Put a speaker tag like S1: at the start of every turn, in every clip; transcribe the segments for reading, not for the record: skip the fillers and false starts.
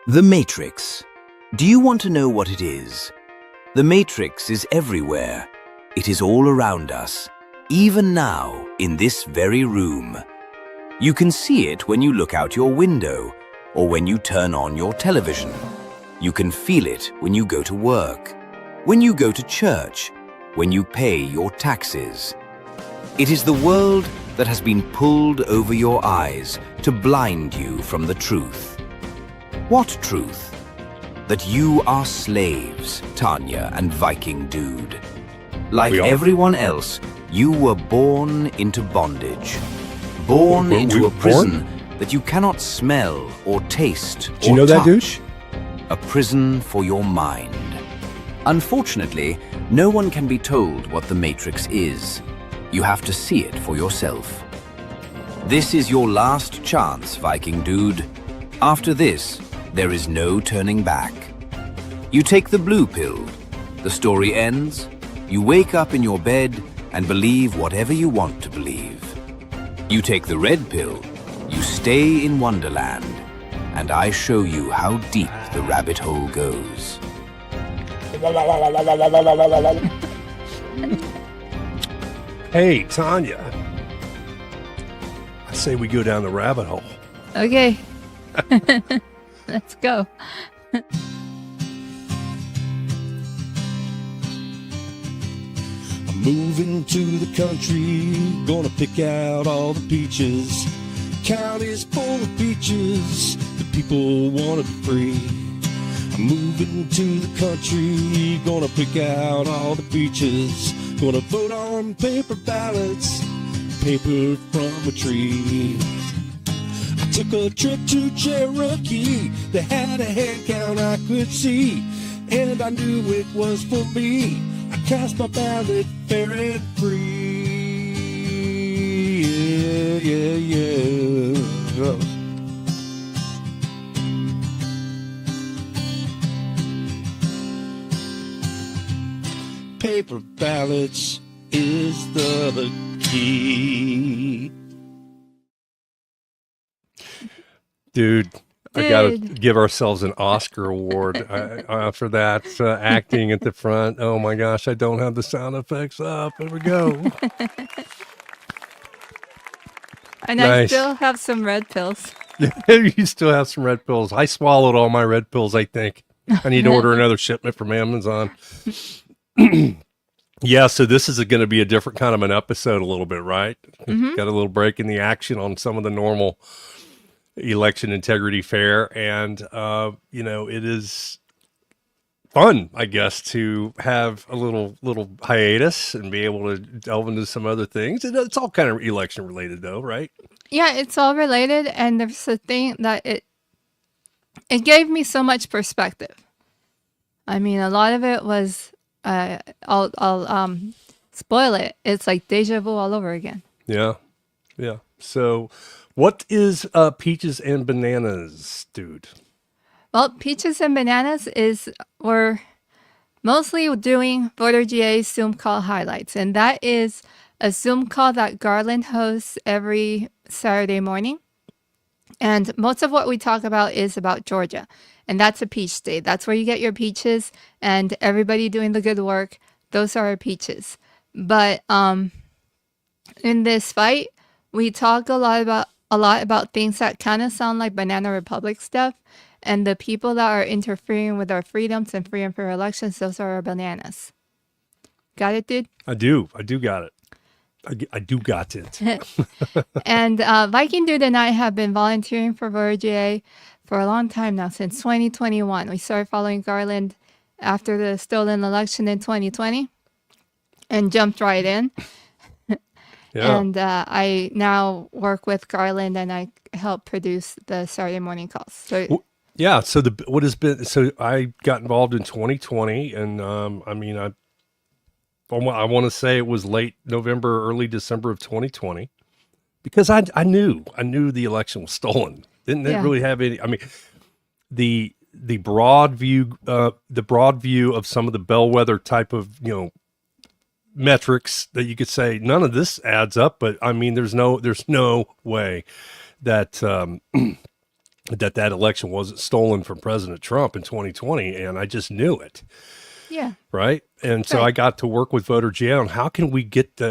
S1: The Matrix. Do you want to know what it is? The Matrix is everywhere. It is all around us, even now, in this very room. You can see it when you look out your window or when you turn on your television. You can feel it when you go to work, when you go to church, when you pay your taxes. It is the world that has been pulled over your eyes to blind you from the truth. What truth? That you are slaves, Tanya and Viking Dude. Like everyone else, you were born into bondage. Born into a prison that you cannot smell or taste or touch.
S2: Do you know that, dude?
S1: A prison for your mind. Unfortunately, no one can be told what the Matrix is. You have to see it for yourself. This is your last chance, Viking Dude. After this, there is no turning back. You take the blue pill. The story ends. You wake up in your bed and believe whatever you want to believe. You take the red pill. You stay in Wonderland. And I show you how deep the rabbit hole goes.
S2: Hey, Tanya. I say we go down the rabbit hole.
S3: Okay. Let's go.
S4: I'm moving to the country, gonna pick out all the peaches. County's full of beaches, the people wanna be free. I'm moving to the country, gonna pick out all the beaches. Gonna vote on paper ballots, paper from a tree. I took a trip to Cherokee, they had a head count I could see, and I knew it was for me. I cast my ballot fair and free. Yeah, yeah, yeah. Paper ballots is the key.
S2: Dude, I gotta give ourselves an Oscar award for that acting at the front. Oh my gosh, I don't have the sound effects up. There we go.
S3: And
S2: Nice.
S3: I still have some red pills.
S2: You still have some red pills. I swallowed all my red pills, I think. I need to order another shipment from Amazon. Yeah, so this is going to be a different kind of an episode a little bit, right?
S3: Mm-hmm.
S2: Got a little break in the action on some of the normal election integrity fare. And, it is fun, I guess, to have a little hiatus and be able to delve into some other things. And it's all kind of election related, though, right?
S3: Yeah, it's all related, and there's a thing that it gave me so much perspective. I mean, a lot of it was I'll spoil it. It's like deja vu all over again.
S2: Yeah. So, what is Peaches and Bananas, dude?
S3: Well, Peaches and Bananas we're mostly doing Voter GA Zoom call highlights, and that is a Zoom call that Garland hosts every Saturday morning. And most of what we talk about is about Georgia. And that's a peach state. That's where you get your peaches, and everybody doing the good work. Those are our peaches. But in this fight, we talk a lot about things that kind of sound like Banana Republic stuff. And the people that are interfering with our freedoms and free and fair elections, those are our bananas. Got it, dude?
S2: I do got it. I do got it.
S3: And Viking Dude and I have been volunteering for Voter GA for a long time now, since 2021. We started following Garland after the stolen election in 2020 and jumped right in.
S2: Yeah.
S3: And I now work with Garland, and I help produce the Saturday morning calls. So
S2: Yeah. So I got involved in 2020, and I want to say it was late November, early December of 2020, because I knew the election was stolen. Didn't really have any. I mean, the broad view of some of the bellwether type of metrics that you could say none of this adds up. But I mean, there's no way that that election wasn't stolen from President Trump in 2020, and I just knew it.
S3: Yeah.
S2: Right. And so
S3: Right.
S2: I got to work with Voter GA on how can we get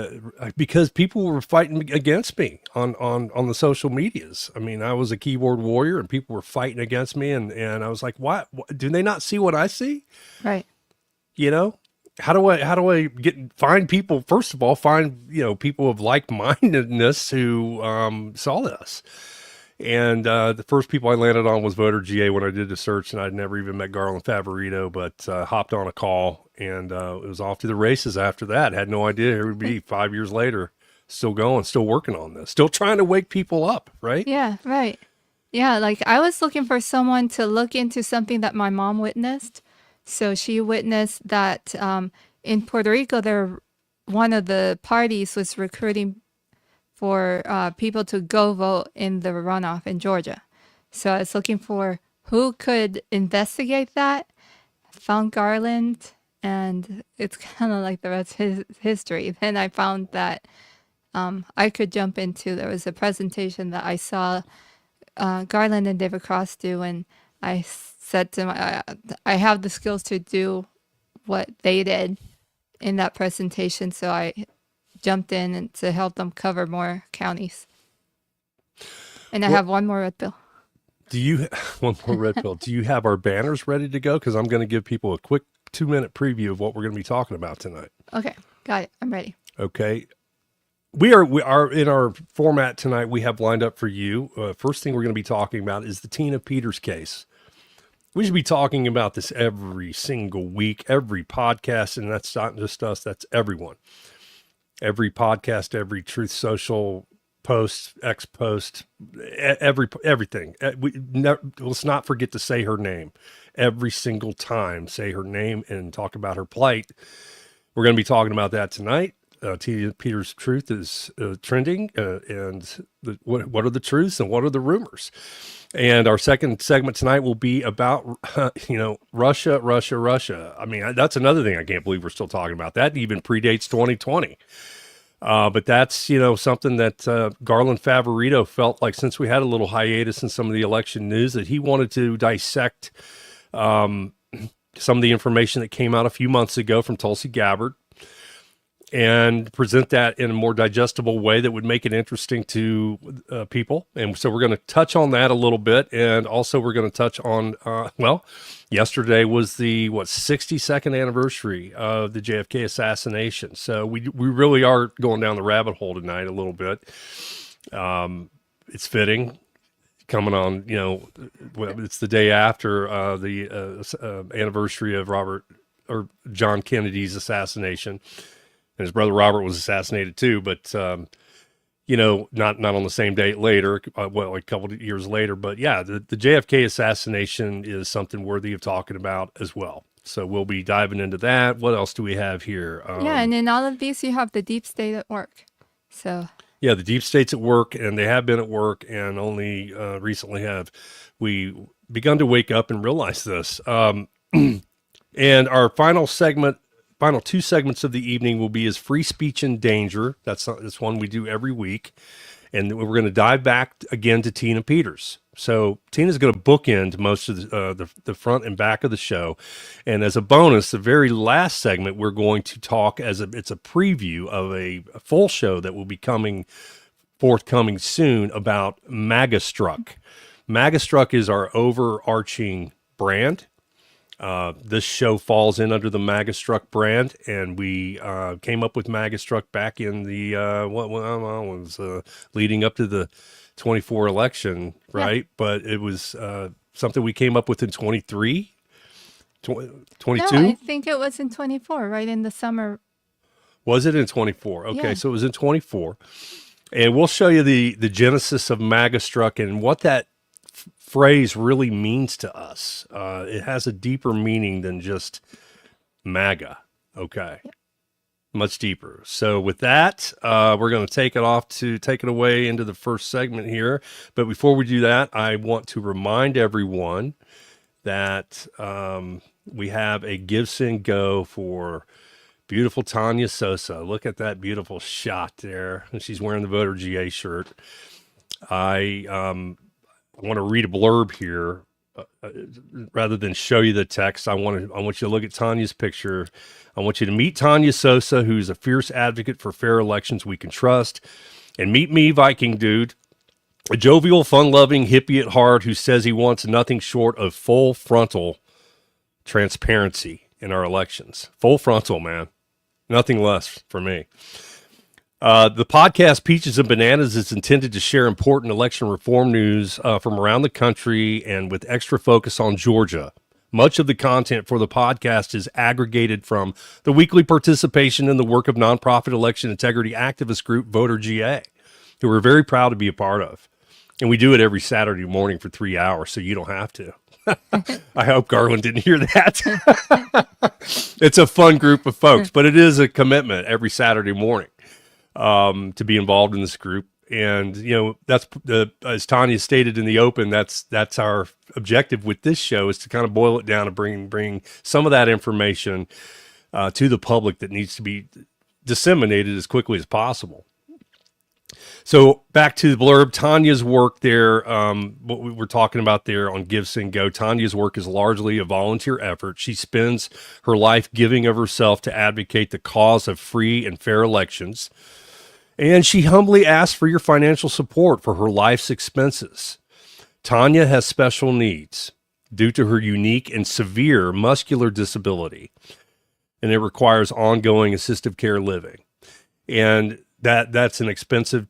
S2: because people were fighting against me on the social medias. I mean, I was a keyboard warrior and people were fighting against me. And I was like, what? Do they not see what I see?
S3: Right.
S2: You know, how do I find people, first of all, people of like-mindedness who saw this. And the first people I landed on was Voter GA when I did the search, and I'd never even met Garland Favorito, but hopped on a call, and it was off to the races after that. Had no idea it would be 5 years later, still going, still working on this, still trying to wake people up, right?
S3: Yeah, right. Yeah, like I was looking for someone to look into something that my mom witnessed. So she witnessed that in Puerto Rico, one of the parties was recruiting for people to go vote in the runoff in Georgia. So I was looking for who could investigate that. Found Garland, and it's kind of like the rest of history. Then I found that I could jump into, there was a presentation that I saw Garland and David Cross do, and I said to I have the skills to do what they did in that presentation, so I jumped in and to help them cover more counties. And I have one more red bill.
S2: Do you one more red pill? Do you have our banners ready to go? Because I'm going to give people a quick 2-minute preview of what we're going to be talking about tonight.
S3: Okay, got it. I'm ready.
S2: Okay. We are in our format tonight. We have lined up for you. First thing we're going to be talking about is the Tina Peters case. We should be talking about this every single week, every podcast, and that's not just us, that's everyone. Every podcast, every Truth Social post, X post, everything. Let's not forget to say her name. Every single time, say her name and talk about her plight. We're going to be talking about that tonight. Tina Peters' truth is trending, and what are the truths and what are the rumors? And our second segment tonight will be about, Russia. I mean, that's another thing I can't believe we're still talking about. That even predates 2020. But that's, something that Garland Favorito felt like, since we had a little hiatus in some of the election news, that he wanted to dissect some of the information that came out a few months ago from Tulsi Gabbard and present that in a more digestible way that would make it interesting to people. And so we're going to touch on that a little bit. And also we're going to touch on, yesterday was the 62nd anniversary of the JFK assassination. So we really are going down the rabbit hole tonight a little bit. It's fitting coming on, it's the day after the anniversary of John Kennedy's assassination. And his brother Robert was assassinated too, but not on the same date later, a couple of years later. But yeah, the JFK assassination is something worthy of talking about as well. So we'll be diving into that. What else do we have here?
S3: And in all of these, you have the deep state at work. So
S2: yeah, the deep state's at work, and they have been at work, and only recently have we begun to wake up and realize this. And our final two segments of the evening will be Is Free Speech in Danger? That's one we do every week. And we're going to dive back again to Tina Peters. So Tina's going to bookend most of the front and back of the show. And as a bonus, the very last segment, we're going to talk it's a preview of a full show that will be forthcoming soon about MAGAstruck. MAGAstruck is our overarching brand. This show falls in under the MAGAstruck brand, and we came up with MAGAstruck back in the leading up to the 24 election, right? Yeah. But it was something we came up with in 23, 22?
S3: No, I think it was in 24, right in the summer.
S2: Was it in 24? Okay,
S3: Yeah.
S2: So it was in 24. And we'll show you the genesis of MAGAstruck and what that phrase really means to us. It has a deeper meaning than just MAGA. Okay. Yeah. Much deeper. So with that, we're going to take it away into the first segment here. But before we do that, I want to remind everyone that we have a Give, Send, Go for beautiful Tanya Sosa. Look at that beautiful shot there. And she's wearing the Voter GA shirt. I I want to read a blurb here. Rather than show you the text, I want you to look at Tanya's picture. I want you to meet Tanya Sosa, who's a fierce advocate for fair elections we can trust, and meet me, Viking Dude, a jovial, fun-loving hippie at heart who says he wants nothing short of full frontal transparency in our elections. Full frontal, man. Nothing less for me. The podcast Peaches and Bananas is intended to share important election reform news from around the country and with extra focus on Georgia. Much of the content for the podcast is aggregated from the weekly participation in the work of nonprofit election integrity activist group Voter GA, who we're very proud to be a part of. And we do it every Saturday morning for 3 hours, so you don't have to. I hope Garland didn't hear that. It's a fun group of folks, but it is a commitment every Saturday morning to be involved in this group. And, you know, that's as Tanya stated in the open, that's our objective with this show, is to kind of boil it down and bring some of that information to the public that needs to be disseminated as quickly as possible. So back to the blurb, Tanya's work there, what we were talking about there on Give, Send, Go. Tanya's work is largely a volunteer effort. She spends her life giving of herself to advocate the cause of free and fair elections. And she humbly asks for your financial support for her life's expenses. Tanya has special needs due to her unique and severe muscular disability, and it requires ongoing assistive care living. And that's an expensive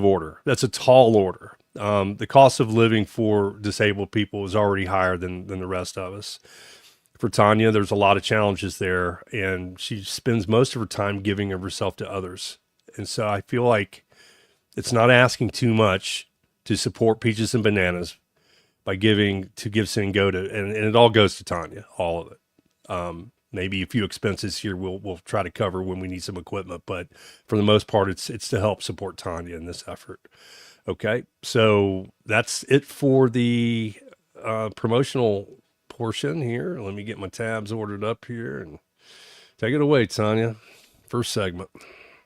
S2: order. That's a tall order. The cost of living for disabled people is already higher than the rest of us. For Tanya, there's a lot of challenges there, and she spends most of her time giving of herself to others. And so I feel like it's not asking too much to support Peaches and Bananas by giving to Give, Send, Go to, and it all goes to Tanya, all of it. Maybe a few expenses here we'll try to cover when we need some equipment, but for the most part, it's to help support Tanya in this effort. Okay, so that's it for the promotional portion here. Let me get my tabs ordered up here and take it away, Tanya. First segment.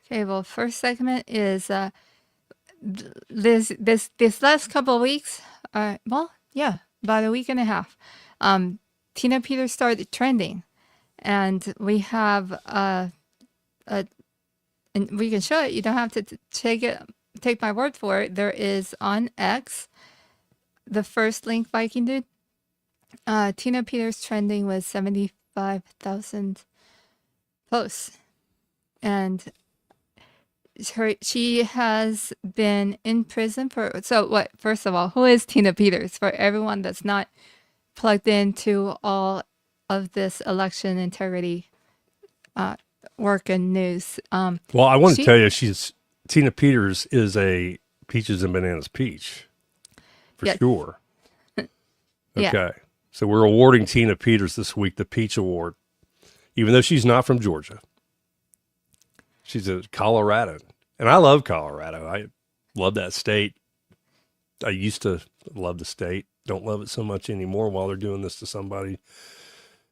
S3: Okay, well, first segment is this last couple of weeks. About a week and a half. Tina Peters started trending, and we have and we can show it. You don't have to take my word for it. There is on X, the first link, Viking Dude. Tina Peters trending with 75,000 posts, and she has been in prison for. So what? First of all, who is Tina Peters? For everyone that's not plugged into all of this election integrity work and news.
S2: Well, I want to tell you, Tina Peters is a Peaches and Bananas peach, for sure. Okay.
S3: Yeah.
S2: So we're awarding Tina Peters this week the Peach Award, even though she's not from Georgia. She's a Coloradan. And I love Colorado. I love that state. I used to love the state. Don't love it so much anymore while they're doing this to somebody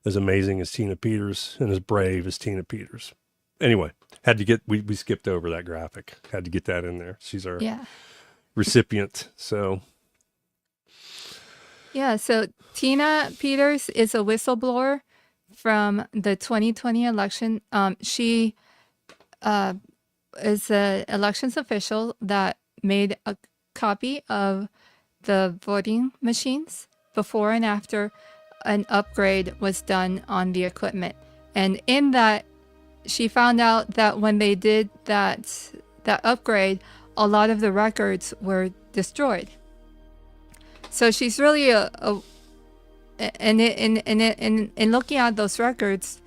S2: as amazing as Tina Peters and as brave as Tina Peters. Anyway, had to get, we skipped over that graphic. Had to get that in there. She's our recipient. So...
S3: yeah, so Tina Peters is a whistleblower from the 2020 election. She is an elections official that made a copy of the voting machines before and after an upgrade was done on the equipment. And in that, she found out that when they did that upgrade, a lot of the records were destroyed. So she's really in looking at those records,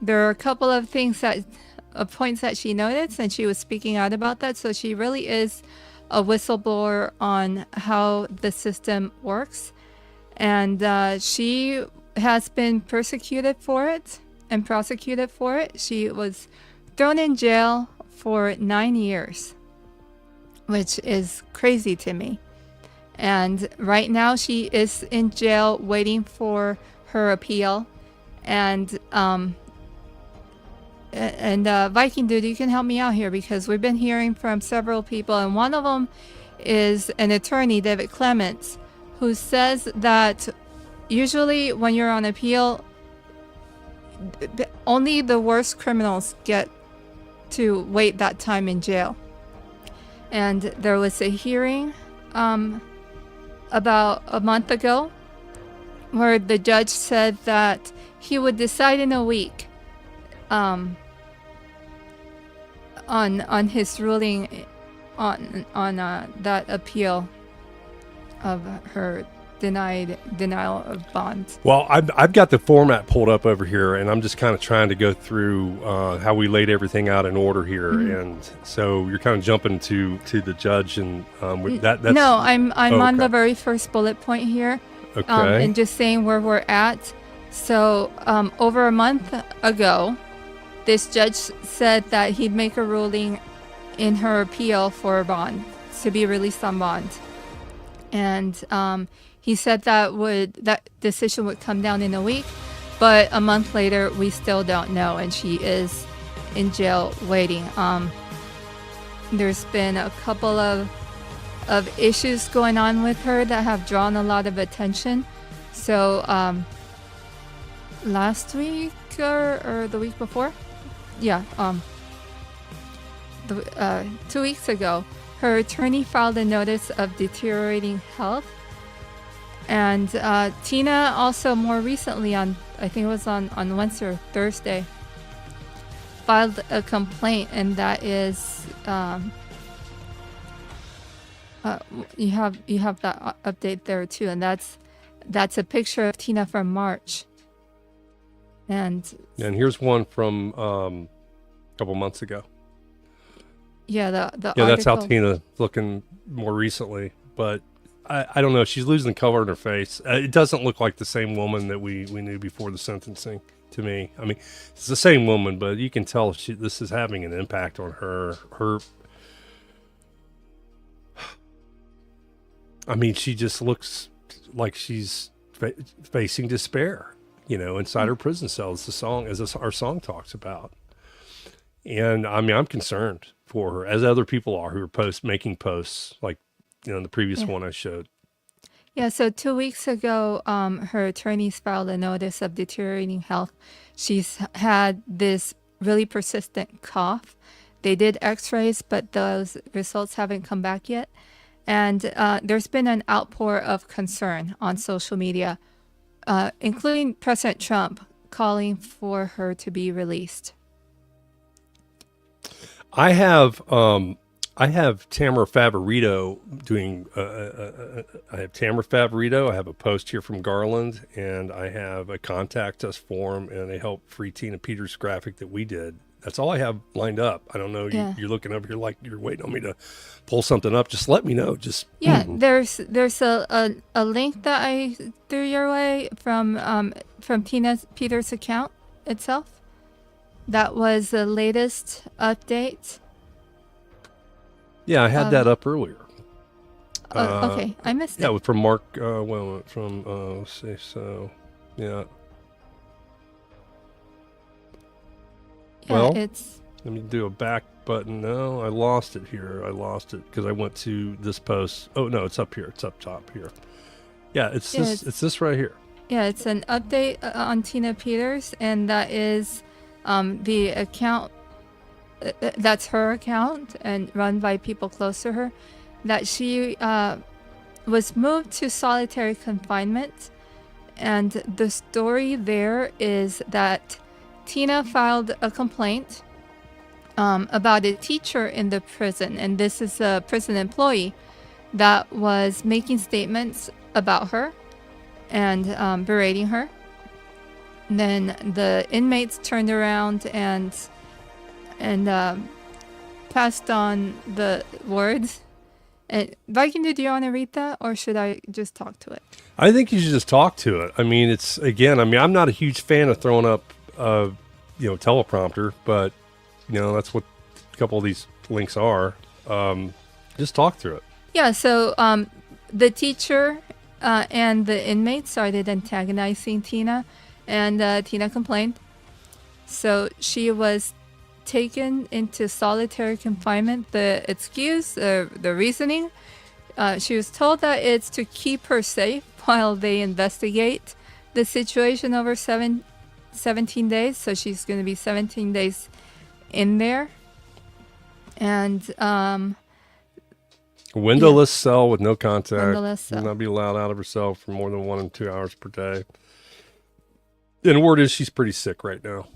S3: there are a couple of points that she noticed, and she was speaking out about that. So she really is a whistleblower on how the system works, and she has been persecuted for it and prosecuted for it. She was thrown in jail for 9 years, which is crazy to me. And right now she is in jail waiting for her appeal. And Viking Dude, you can help me out here, because we've been hearing from several people, and one of them is an attorney, David Clements, who says that usually when you're on appeal, only the worst criminals get to wait that time in jail. And there was a hearing about a month ago where the judge said that he would decide in a week on his ruling on that appeal of her denial of bond.
S2: Well, I've got the format pulled up over here, and I'm just kind of trying to go through how we laid everything out in order here. And so you're kind of jumping to the judge, and that's
S3: no, I'm on
S2: okay.
S3: the very first bullet point here,
S2: Okay.
S3: and just saying where we're at. So over a month ago, this judge said that he'd make a ruling in her appeal for a bond, to be released on bond. And he said that decision would come down in a week, but a month later, we still don't know, and she is in jail waiting. There's been a couple of issues going on with her that have drawn a lot of attention. So last week or the week before, 2 weeks ago, her attorney filed a notice of deteriorating health. And Tina also more recently I think it was on Wednesday or Thursday, filed a complaint, and that is you have that update there too, and that's a picture of Tina from March. And
S2: here's one from a couple months ago.
S3: Yeah, the
S2: that's how
S3: article.
S2: Tina's looking more recently. But I don't know. She's losing color in her face. It doesn't look like the same woman that we knew before the sentencing to me. I mean, it's the same woman, but you can tell this is having an impact on her. I mean, she just looks like she's facing despair, inside her prison cell, as our song talks about. And I mean, I'm concerned for her, as other people are who are making posts like, the previous one I showed.
S3: Yeah, so 2 weeks ago, her attorneys filed a notice of deteriorating health. She's had this really persistent cough. They did x-rays, but those results haven't come back yet. And there's been an outpour of concern on social media, including President Trump calling for her to be released.
S2: I have Tamara Favorito doing. I have Tamara Favorito. I have a post here from Garland, and I have a contact us form and a Help Free Tina Peters graphic that we did. That's all I have lined up. I don't know.
S3: Yeah.
S2: You're looking over here like you're waiting on me to pull something up. Just let me know.
S3: There's a link that I threw your way from Tina Peters' account itself. That was the latest update.
S2: Yeah, I had that up earlier.
S3: Okay, I missed it.
S2: Yeah, from Mark. Let's see. So, yeah.
S3: Yeah,
S2: Well,
S3: it's
S2: let me do a back button. No, I lost it here. I lost it because I went to this post. Oh no, it's up here. It's up top here. Yeah, it's this right here.
S3: Yeah, it's an update on Tina Peters, and that is the account. That's her account and run by people close to her. That she was moved to solitary confinement, and the story there is that Tina filed a complaint about a teacher in the prison, and this is a prison employee that was making statements about her and berating her. And then the inmates turned around and passed on the words. And Viking, do you want to read that, or should I just talk to it?
S2: I think you should just talk to it. I mean, I'm not a huge fan of throwing up, teleprompter, but that's what a couple of these links are. Just talk through it.
S3: Yeah. So the teacher and the inmates started antagonizing Tina, and Tina complained. So she was taken into solitary confinement. The excuse, the reasoning, She was told that it's to keep her safe while they investigate the situation over 17 days. So she's going to be 17 days in there. And
S2: Windowless cell with no contact.
S3: Windowless cell.
S2: Will not be allowed out of her cell for more than 1 and 2 hours per day. And the word is she's pretty sick right now.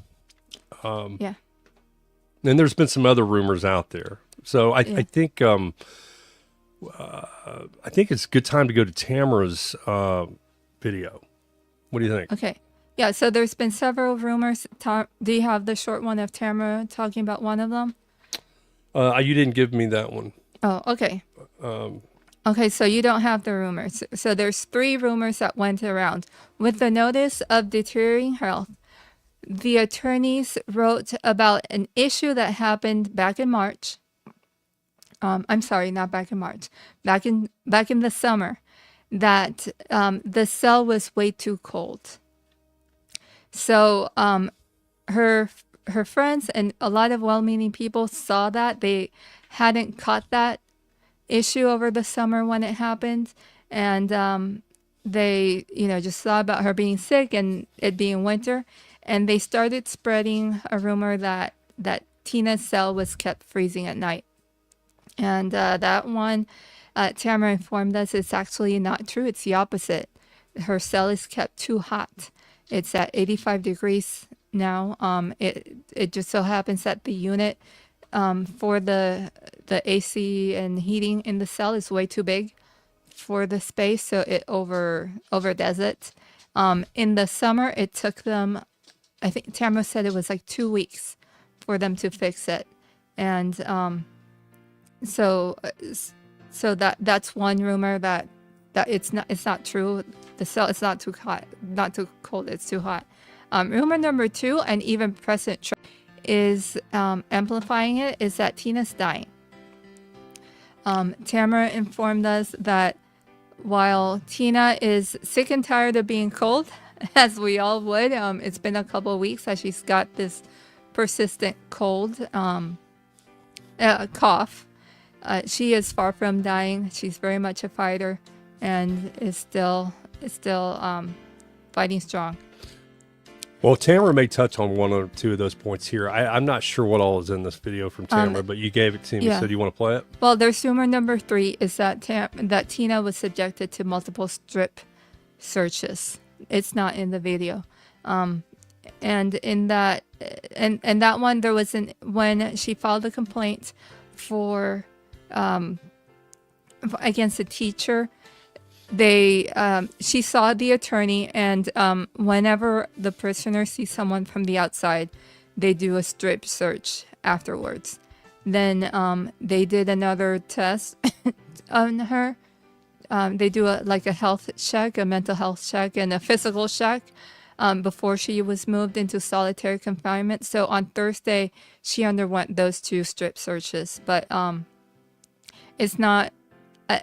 S3: Yeah.
S2: And there's been some other rumors out there. So I think it's a good time to go to Tamara's video. What do you think?
S3: Okay. Yeah, so there's been several rumors. Do you have the short one of Tamara talking about one of them?
S2: You didn't give me that one.
S3: Oh, okay. Okay, so you don't have the rumors. So there's 3 rumors that went around. With the notice of deteriorating health, the attorneys wrote about an issue that happened back in March. I'm sorry, not back in March. Back in the summer, that the cell was way too cold. So her friends and a lot of well-meaning people saw that. They hadn't caught that issue over the summer when it happened, and they just saw about her being sick and it being winter, and they started spreading a rumor that Tina's cell was kept freezing at night. And that one, Tamara informed us, it's actually not true. It's the opposite. Her cell is kept too hot. It's at 85 degrees now. It just so happens that the unit for the AC and heating in the cell is way too big for the space, so it overdoes it. In the summer, it took them, I think Tamara said it was like 2 weeks for them to fix it, and so that's one rumor that it's not true. The cell is not too hot, not too cold. It's too hot. Rumor number 2, and even President Trump is amplifying it, is that Tina's dying. Tamara informed us that while Tina is sick and tired of being cold, as we all would, it's been a couple of weeks that she's got this persistent cold, cough. She is far from dying. She's very much a fighter and is still fighting strong.
S2: Well, Tamara may touch on 1 or 2 of those points here. I'm not sure what all is in this video from Tamara, but you gave it to me.
S3: Yeah.
S2: So do you want to play it?
S3: Well, there's rumor number 3 is that Tina was subjected to multiple strip searches. It's not in the video. And in that, and that one, there was when she filed a complaint for against a teacher, she saw the attorney, and whenever the prisoner sees someone from the outside, they do a strip search afterwards. Then they did another test on her. They do a health check, a mental health check, and a physical check before she was moved into solitary confinement. So on Thursday, she underwent those 2 strip searches. But it's not,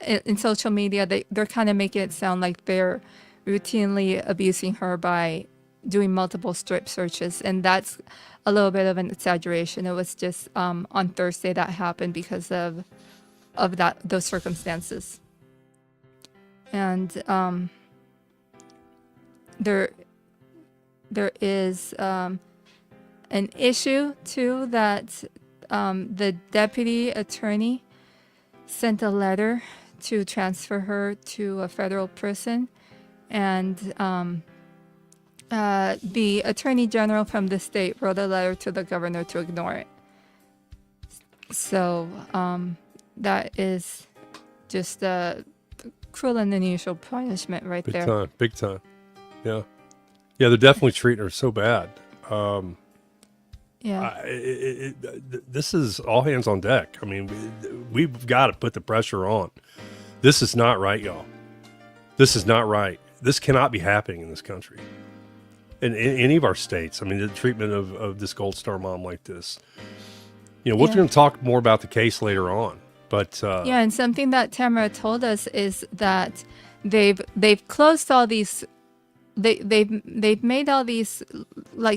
S3: in social media, they're kind of making it sound like they're routinely abusing her by doing multiple strip searches. And that's a little bit of an exaggeration. It was just on Thursday that happened because of those circumstances. And there is an issue too that the deputy attorney sent a letter to transfer her to a federal prison, and the attorney general from the state wrote a letter to the governor to ignore it. So that is just a cruel and unusual punishment right there.
S2: Big time. Yeah, they're definitely treating her so bad. This is all hands on deck. I mean, we've got to put the pressure on. This is not right, y'all. This is not right. This cannot be happening in this country. In any of our states. I mean, the treatment of this Gold Star mom like this. We're going to talk more about the case later on. But
S3: and something that Tamara told us is that they've closed all these. They've made all these,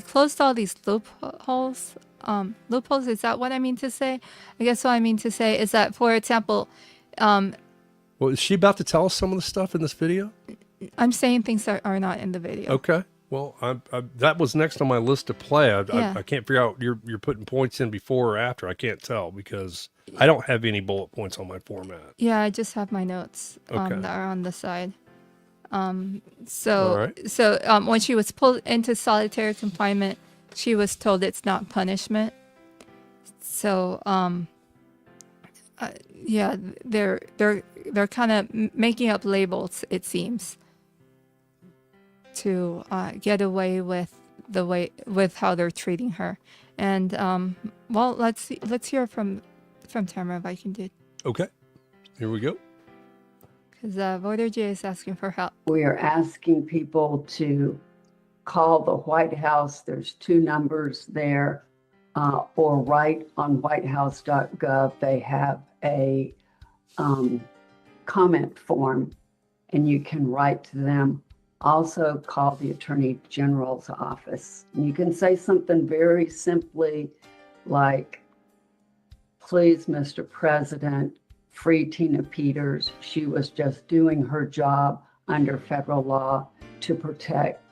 S3: closed all these loopholes. Loopholes, is that what I mean to say? I guess what I mean to say is that, for example,
S2: well, Well, is she about to tell us some of the stuff in this video?
S3: I'm saying things that are not in the video.
S2: Okay. Well, that was next on my list to play.
S3: Yeah.
S2: I can't figure out, you're putting points in before or after. I can't tell because I don't have any bullet points on my format.
S3: Yeah, I just have my notes
S2: Okay.
S3: that are on the side.
S2: All right.
S3: So when she was pulled into solitary confinement, she was told it's not punishment. So yeah, they're kind of making up labels, it seems, to get away with how they're treating her. And well, let's hear from Tamara if I can do,
S2: Okay. Here we go.
S3: because Voter J is asking for help.
S5: We are asking people to call the White House. There's 2 numbers there, or write on whitehouse.gov. They have a comment form, and you can write to them. Also call the Attorney General's office. And you can say something very simply like, please, Mr. President, free Tina Peters. She was just doing her job under federal law to protect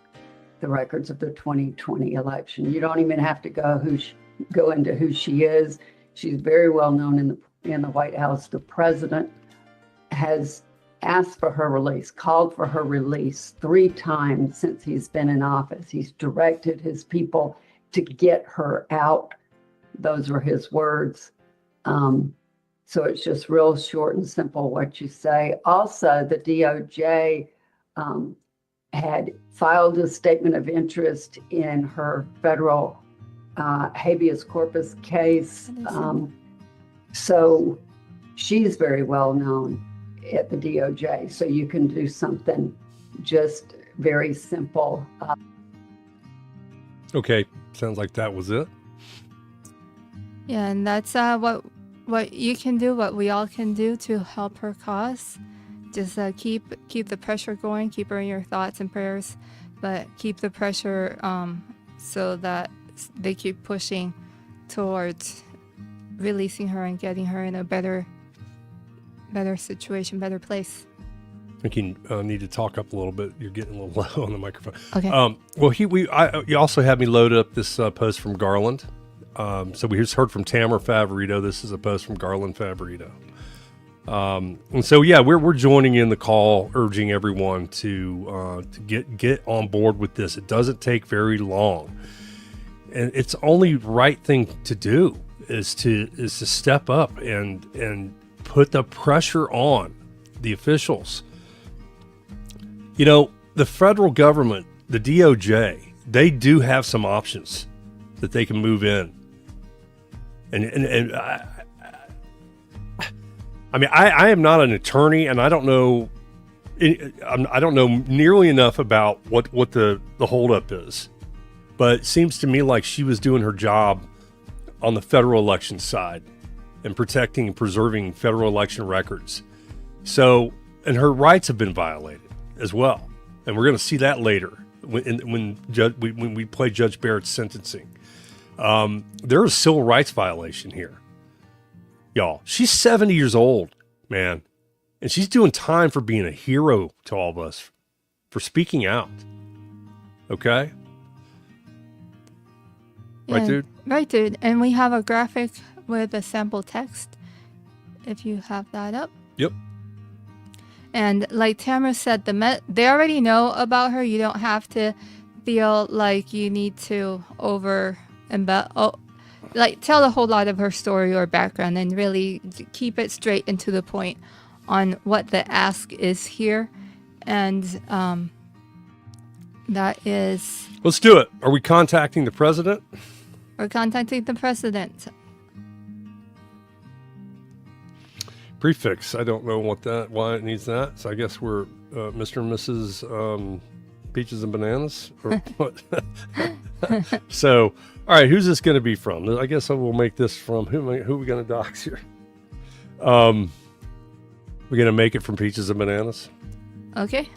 S5: the records of the 2020 election. You don't even have to go into who she is. She's very well known in the White House. The president has asked for her release, called for her release 3 times since he's been in office. He's directed his people to get her out. Those were his words. So it's just real short and simple what you say. Also, the DOJ had filed a statement of interest in her federal habeas corpus case. So she's very well known at the DOJ. So you can do something just very simple.
S2: Okay. Sounds like that was it.
S3: Yeah, and that's what you can do, what we all can do to help her cause. Just keep the pressure going, keep her in your thoughts and prayers, but keep the pressure so that they keep pushing towards releasing her and getting her in a better situation, better place.
S2: I think you need to talk up a little bit. You're getting a little low on the microphone.
S3: Okay.
S2: Well, you also had me load up this post from Garland. So we just heard from Tamara Favorito. This is a post from Garland Favorito. And so, yeah, we're joining in the call, urging everyone to get on board with this. It doesn't take very long, and it's only right thing to do is to step up and put the pressure on the officials. You know, the federal government, the DOJ, they do have some options that they can move in. And I mean, I am not an attorney, and I don't know nearly enough about what the holdup is. But it seems to me like she was doing her job on the federal election side and protecting and preserving federal election records. So, and her rights have been violated as well. And we're going to see that later when we play Judge Barrett's sentencing. There is a civil rights violation here. Y'all, she's 70 years old, man. And she's doing time for being a hero to all of us, for speaking out. Okay? Right, dude?
S3: Right, dude. And we have a graphic with a sample text, if you have that up.
S2: Yep.
S3: And like Tamara said, they already know about her. You don't have to feel like you need to tell a whole lot of her story or background, and really keep it straight and to the point on what the ask is here. And that is...
S2: Let's do it. Are we contacting the president?
S3: We're contacting the president.
S2: Prefix. I don't know why it needs that. So I guess we're Mr. and Mrs. Peaches and Bananas, or what? So, all right, who's this going to be from? I guess I will make this from who are we going to dox here? We're going to make it from Peaches and Bananas.
S3: Okay.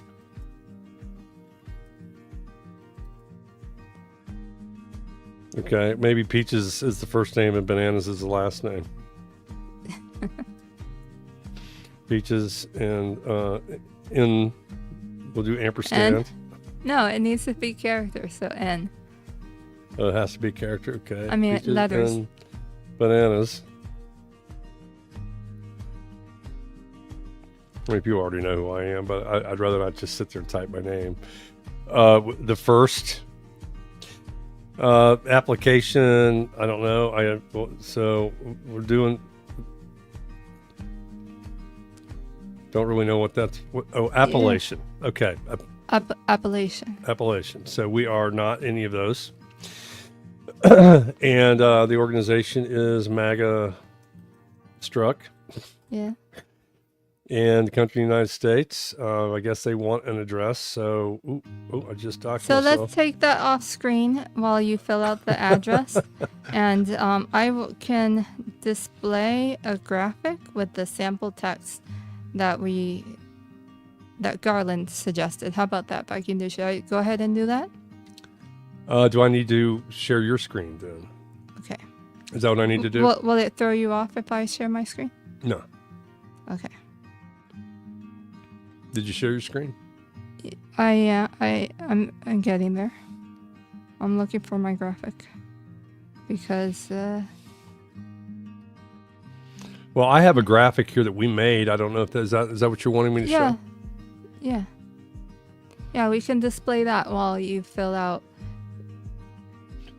S2: Okay, maybe Peaches is the first name and Bananas is the last name. Peaches and we'll do ampersand.
S3: And no, it needs to be character. So N.
S2: Oh, it has to be character. Okay.
S3: I mean,
S2: Peaches
S3: letters.
S2: and bananas. I mean, people already know who I am, but I'd rather not just sit there and type my name. The first application, I don't know. So we're doing. Don't really know what that's. Appellation. Okay,
S3: Appellation.
S2: Appellation. So we are not any of those. And the organization is MAGA Struck.
S3: Yeah.
S2: And the country of the United States. I guess they want an address. So, I just docked
S3: So
S2: myself.
S3: let's take that off screen while you fill out the address. And can display a graphic with the sample text that Garland suggested. How about that, Bakindu? Should I go ahead and do that?
S2: Do I need to share your screen then?
S3: Okay.
S2: Is that what I need to do?
S3: Will it throw you off if I share my screen?
S2: No.
S3: Okay.
S2: Did you share your screen?
S3: I'm getting there. I'm looking for my graphic because
S2: Well, I have a graphic here that we made. I don't know if is that what you're wanting me to show?
S3: Yeah, we can display that while you fill out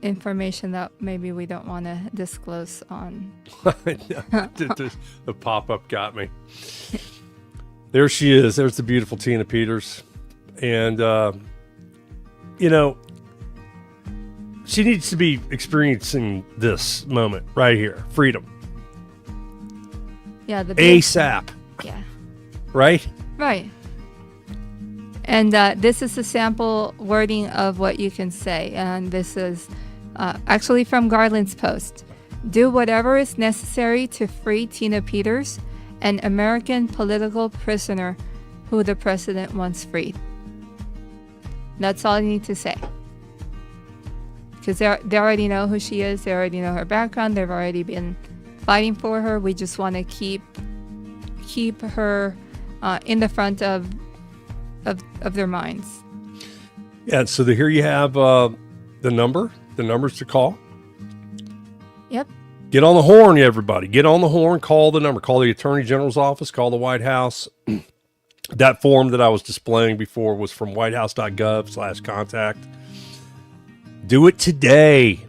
S3: information that maybe we don't want to disclose on.
S2: The pop-up got me. There she is. There's the beautiful Tina Peters. And, she needs to be experiencing this moment right here. Freedom.
S3: Yeah, the big,
S2: ASAP.
S3: yeah.
S2: Right?
S3: Right. And this is a sample wording of what you can say. And this is actually from Garland's post. Do whatever is necessary to free Tina Peters, an American political prisoner who the president wants freed. That's all you need to say. Because they already know who she is. They already know her background. They've already been fighting for her. We just want to keep her in the front of their minds.
S2: Yeah, so here you have the numbers to call.
S3: Yep.
S2: Get on the horn, everybody. Get on the horn. Call the number. Call the Attorney General's office. Call the White House. That form that I was displaying before was from whitehouse.gov/contact. Do it today.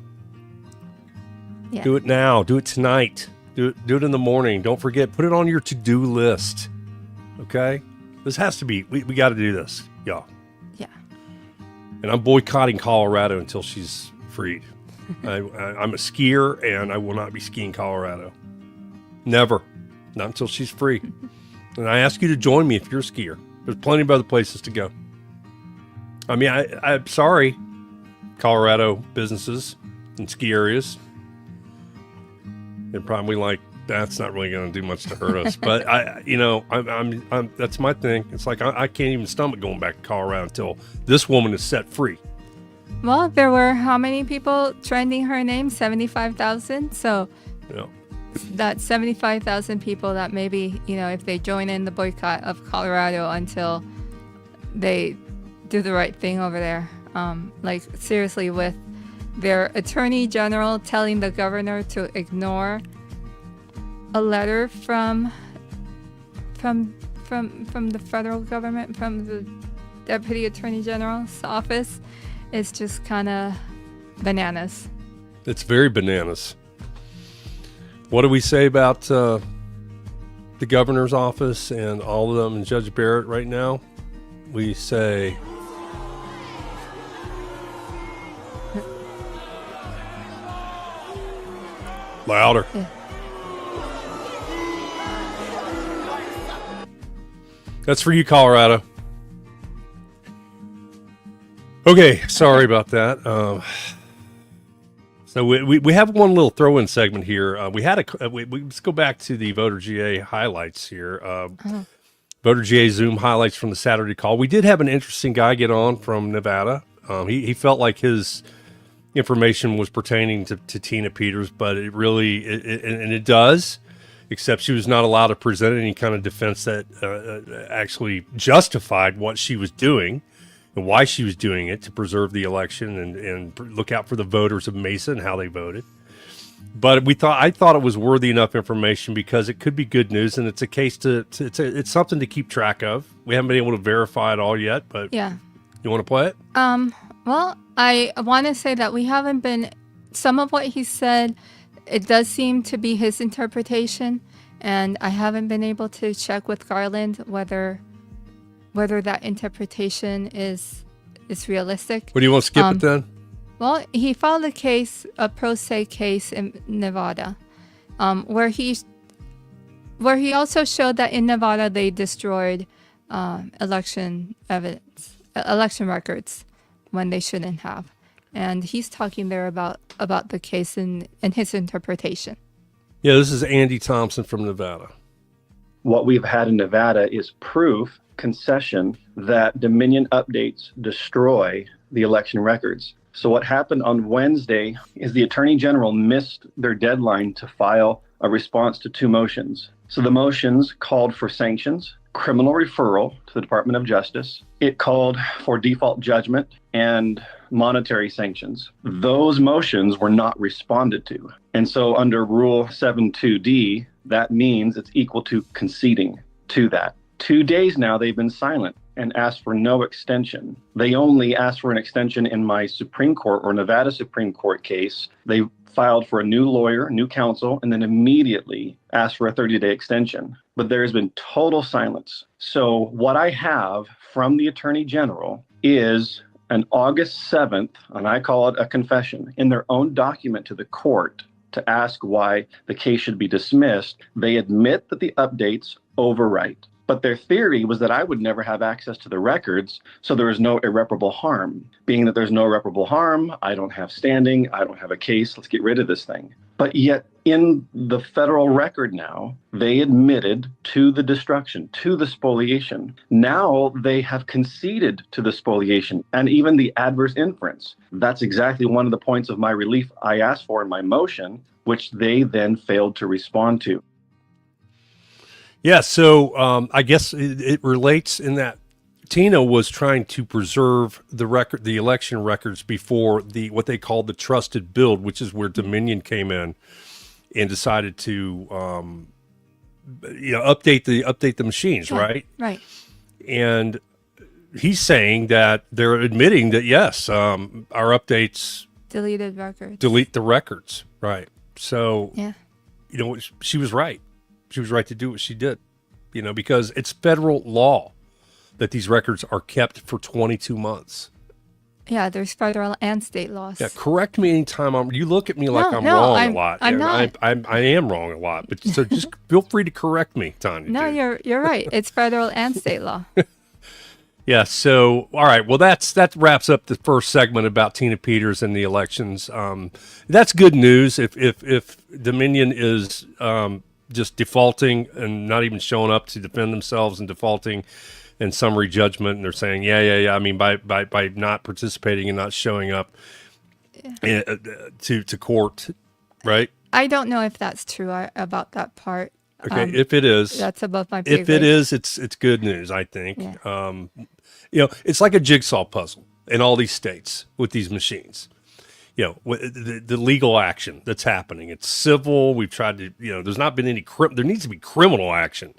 S3: Yeah.
S2: Do it now. Do it tonight. Do it in the morning. Don't forget. Put it on your to-do list. Okay? This has to be. We got to do this, y'all.
S3: Yeah.
S2: And I'm boycotting Colorado until she's freed. I'm a skier, and I will not be skiing Colorado. Never. Not until she's free. And I ask you to join me if you're a skier. There's plenty of other places to go. I mean, I'm sorry, Colorado businesses and ski areas. They're probably like, that's not really going to do much to hurt us. But I'm that's my thing. It's like I can't even stomach going back to Colorado until this woman is set free.
S3: Well, there were how many people trending her name? 75,000. So
S2: Yeah.
S3: that's 75,000 people that maybe, if they join in the boycott of Colorado until they do the right thing over there. Like seriously, with their attorney general telling the governor to ignore a letter from the federal government, from the deputy attorney general's office, is just kind of bananas.
S2: It's very bananas. What do we say about the governor's office and all of them and Judge Barrett right now? We say, louder.
S3: Yeah.
S2: That's for you, Colorado. Okay, sorry about that. So we have one little throw-in segment here. Let's go back to the Voter GA highlights here. Voter GA Zoom highlights from the Saturday call. We did have an interesting guy get on from Nevada. He felt like his information was pertaining to Tina Peters, but it really, and it does. except she was not allowed to present any kind of defense that actually justified what she was doing and why she was doing it to preserve the election and look out for the voters of Mesa and how they voted. But I thought it was worthy enough information because it could be good news, and it's a case it's something to keep track of. We haven't been able to verify it all yet, but
S3: Yeah.
S2: you want to play it?
S3: Well, I want to say that we haven't been. Some of what he said, it does seem to be his interpretation, and I haven't been able to check with Garland whether that interpretation is realistic.
S2: What do you want to skip it then?
S3: Well, he filed a pro se case in Nevada, where he also showed that in Nevada they destroyed election records when they shouldn't have, and he's talking there about the case and his interpretation.
S2: Yeah, this is Andy Thompson from Nevada.
S6: What we've had in Nevada is proof, concession, that Dominion updates destroy the election records. So what happened on Wednesday is the Attorney General missed their deadline to file a response to 2 motions. So the motions called for sanctions, criminal referral to the Department of Justice. It called for default judgment and monetary sanctions. Those motions were not responded to. And so under Rule 72D, that means it's equal to conceding to that. 2 days now they've been silent and asked for no extension. They only asked for an extension in my Supreme Court or Nevada Supreme Court case. They filed for a new lawyer, new counsel, and then immediately asked for a 30-day extension. But there has been total silence. So what I have from the Attorney General is an August 7th, and I call it a confession, in their own document to the court to ask why the case should be dismissed. They admit that the updates overwrite. But their theory was that I would never have access to the records, so there is no irreparable harm. Being that there's no irreparable harm, I don't have standing, I don't have a case, let's get rid of this thing. But yet in the federal record now, they admitted to the destruction, to the spoliation. Now they have conceded to the spoliation and even the adverse inference. That's exactly one of the points of my relief I asked for in my motion, which they then failed to respond to.
S2: Yeah, so I guess it relates in that Tina was trying to preserve the election records before what they called the trusted build, which is where Dominion came in and decided to update the machines,
S3: Yeah,
S2: right?
S3: Right.
S2: And he's saying that they're admitting that yes, our updates
S3: Deleted records.
S2: delete the records, right? So
S3: Yeah.
S2: she was right. She was right to do what she did, because it's federal law that these records are kept for 22 months.
S3: Yeah, there's federal and state laws.
S2: Yeah, correct me anytime you look at me like
S3: No,
S2: I'm
S3: no,
S2: wrong
S3: I'm-
S2: a lot.
S3: I'm not.
S2: I am wrong a lot, but so just feel free to correct me, Tanya.
S3: No,
S2: dude.
S3: you're right. It's federal and state law.
S2: Yeah. So, all right. Well, that wraps up the first segment about Tina Peters and the elections. That's good news. If Dominion is just defaulting and not even showing up to defend themselves and defaulting in summary judgment, and they're saying, yeah. I mean, by not participating and not showing up to court, right?
S3: I don't know if that's true about that part.
S2: Okay. If it is,
S3: That's above my pay
S2: if
S3: grade.
S2: it is, it's good news, I think.
S3: Yeah.
S2: It's like a jigsaw puzzle in all these states with these machines. The legal action that's happening. It's civil. We've tried to, there's not been any there needs to be criminal action,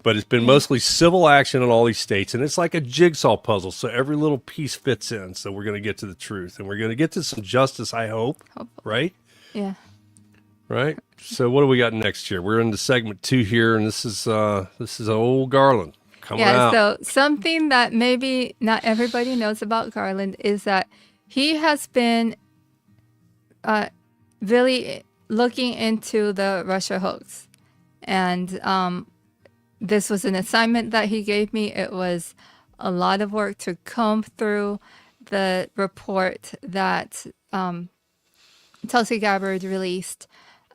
S2: but it's been mostly civil action in all these states. And it's like a jigsaw puzzle. So every little piece fits in. So we're going to get to the truth and we're going to get to some justice, I hope. Right?
S3: Yeah.
S2: Right. So what do we got next year? We're into segment 2 here. And this is old Garland coming out.
S3: So something that maybe not everybody knows about Garland is that he has been really looking into the Russia hoax. And this was an assignment that he gave me. It was a lot of work to comb through the report that Tulsi Gabbard released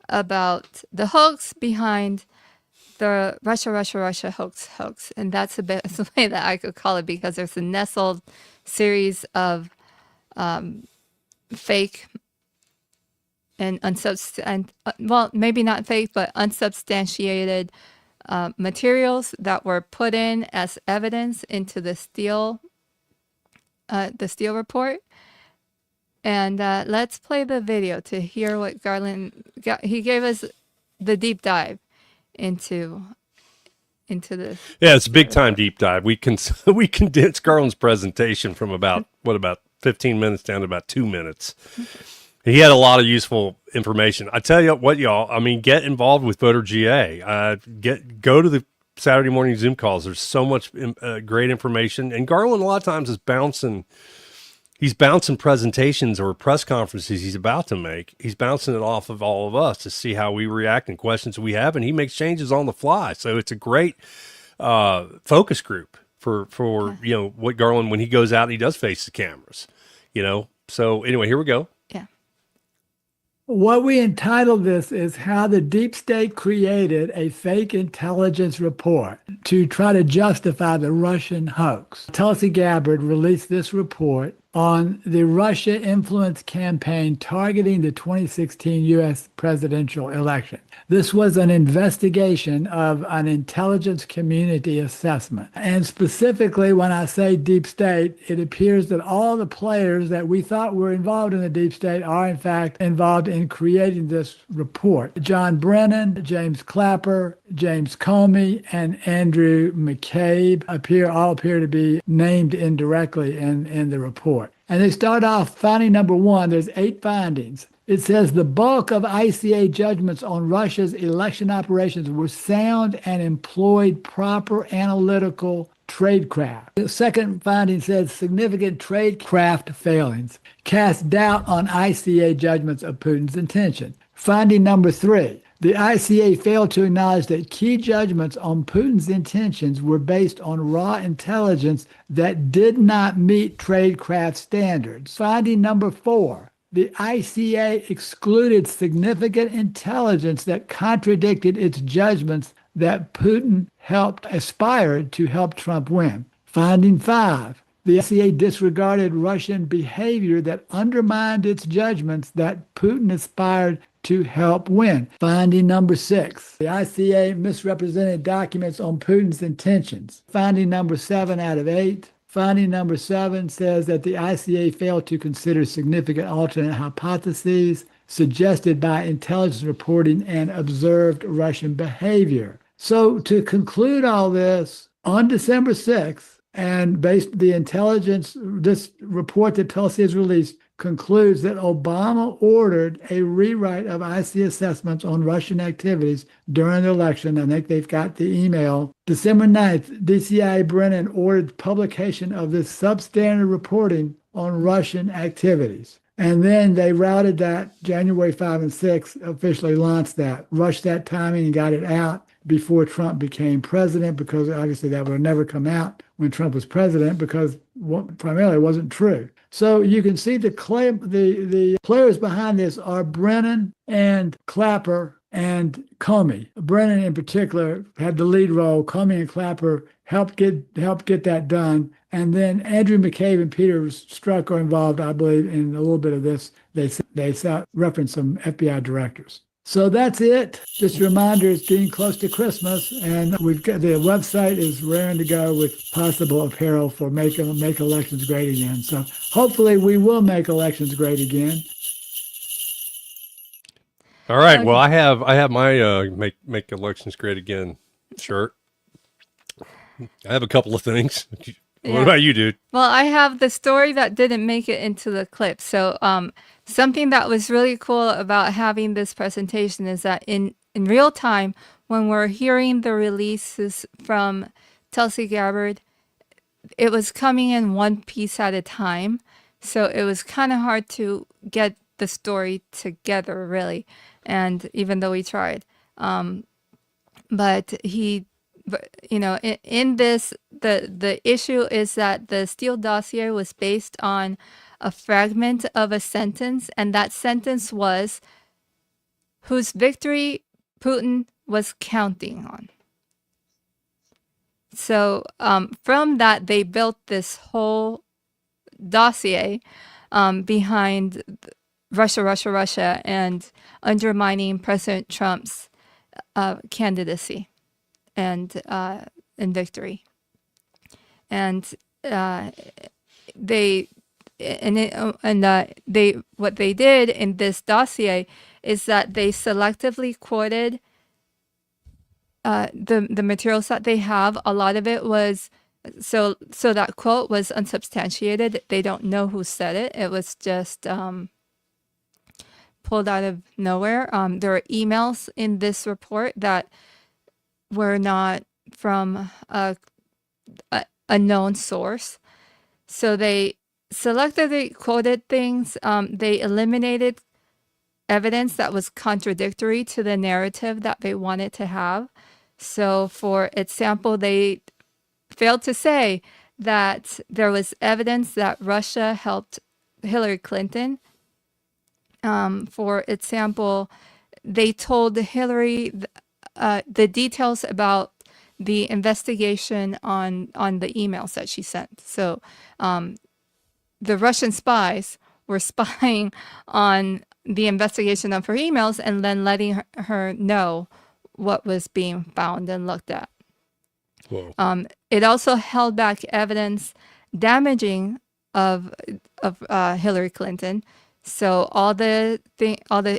S3: about the hoax behind the Russia hoax. And that's the best way that I could call it, because there's a nestled series of fake and well, maybe not fake, but unsubstantiated materials that were put in as evidence into the Steele report. And let's play the video to hear what Garland got. He gave us the deep dive into this.
S2: Yeah, it's a big time deep dive. We condensed Garland's presentation from about 15 minutes down to about 2 minutes. He had a lot of useful information. I tell you what, y'all. I mean, get involved with Voter GA. Go to the Saturday morning Zoom calls. There's so much great information, and Garland a lot of times is bouncing. He's bouncing presentations or press conferences he's about to make. He's bouncing it off of all of us to see how we react and questions we have, and he makes changes on the fly. So it's a great focus group for what Garland, when he goes out and he does face the cameras. So anyway, here we go.
S3: Yeah.
S7: What we entitled this is How the Deep State Created a Fake Intelligence Report to Try to Justify the Russian Hoax. Tulsi Gabbard released this report on the Russia influence campaign targeting the 2016 U.S. presidential election. This was an investigation of an intelligence community assessment. And specifically, when I say deep state, it appears that all the players that we thought were involved in the deep state are in fact involved in creating this report. John Brennan, James Clapper, James Comey, and Andrew McCabe all appear to be named indirectly in the report. And they start off finding number one. There's 8 findings. It says the bulk of ICA judgments on Russia's election operations were sound and employed proper analytical tradecraft. The second finding says significant tradecraft failings cast doubt on ICA judgments of Putin's intention. Finding number 3. The ICA failed to acknowledge that key judgments on Putin's intentions were based on raw intelligence that did not meet tradecraft standards. Finding number 4. The ICA excluded significant intelligence that contradicted its judgments that Putin aspired to help Trump win. Finding 5. The ICA disregarded Russian behavior that undermined its judgments that Putin aspired to help win. Finding number 6, the ICA misrepresented documents on Putin's intentions. Finding number 7 out of 8. Finding number 7 says that the ICA failed to consider significant alternate hypotheses suggested by intelligence reporting and observed Russian behavior. So to conclude all this, on December 6th, and based the intelligence, this report that Tulsi has released concludes that Obama ordered a rewrite of IC assessments on Russian activities during the election. I think they've got the email. December 9th, DCI Brennan ordered publication of this substandard reporting on Russian activities. And then they routed that January 5 and 6, officially launched that, rushed that timing and got it out before Trump became president, because obviously that would have never come out when Trump was president, because primarily it wasn't true. So you can see the players behind this are Brennan and Clapper and Comey. Brennan in particular had the lead role. Comey and Clapper helped get that done. And then Andrew McCabe and Peter Strzok are involved, I believe, in a little bit of this. They reference some FBI directors. So that's it. Just a reminder, it's getting close to Christmas, and we've got the website is raring to go with possible apparel for make elections great again. So hopefully we will make elections great again.
S2: All right. Well, I have my make elections great again shirt. I have a couple of things.
S3: Yeah.
S2: What about you, dude?
S3: Well, I have the story that didn't make it into the clip. So something that was really cool about having this presentation is that in real time, when we're hearing the releases from Tulsi Gabbard, it was coming in one piece at a time. So it was kind of hard to get the story together, really. And even though we tried, but in this, the issue is that the Steele dossier was based on a fragment of a sentence, and that sentence was whose victory Putin was counting on. So from that, they built this whole dossier behind Russia, and undermining President Trump's candidacy and victory. And they what they did in this dossier is that they selectively quoted the materials that they have. A lot of it was so that quote was unsubstantiated. They don't know who said it. It was just pulled out of nowhere. There are emails in this report that were not from a known source. So they selectively quoted things. They eliminated evidence that was contradictory to the narrative that they wanted to have. So for example, they failed to say that there was evidence that Russia helped Hillary Clinton. For example, they told Hillary the details about the investigation on the emails that she sent. So the Russian spies were spying on the investigation of her emails and then letting her know what was being found and looked at.
S2: Whoa.
S3: It also held back evidence damaging of Hillary Clinton. So all the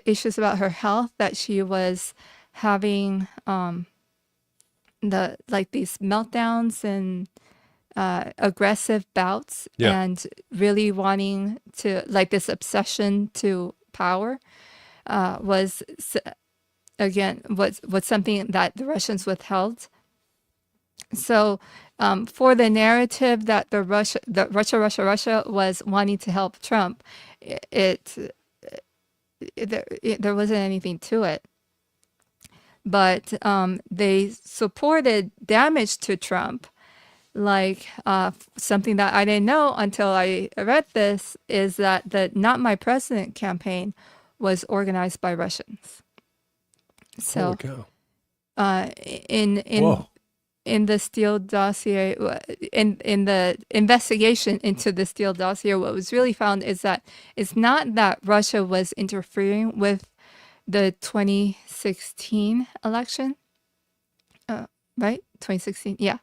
S3: issues about her health, that she was having these meltdowns and aggressive bouts,
S2: Yeah.
S3: and really wanting to, like, this obsession to power, was something that the Russians withheld. So for the narrative that Russia was wanting to help Trump, there wasn't anything to it. But they supported damage to Trump, like something that I didn't know until I read this, is that the Not My President campaign was organized by Russians. So
S2: Holy cow.
S3: in the Steele dossier, in the investigation into the Steele dossier, what was really found is that it's not that Russia was interfering with the 2016 election, right? 2016, yeah.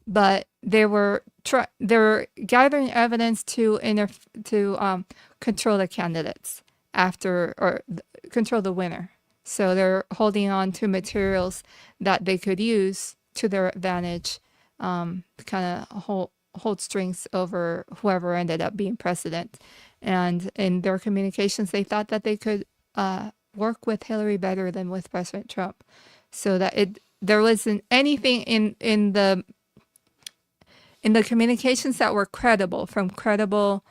S3: But they were gathering evidence to control the candidates control the winner. So they're holding on to materials that they could use to their advantage, to kind of hold strings over whoever ended up being president. And in their communications, they thought that they could work with Hillary better than with President Trump, so that there wasn't anything in the communications that were credible from credible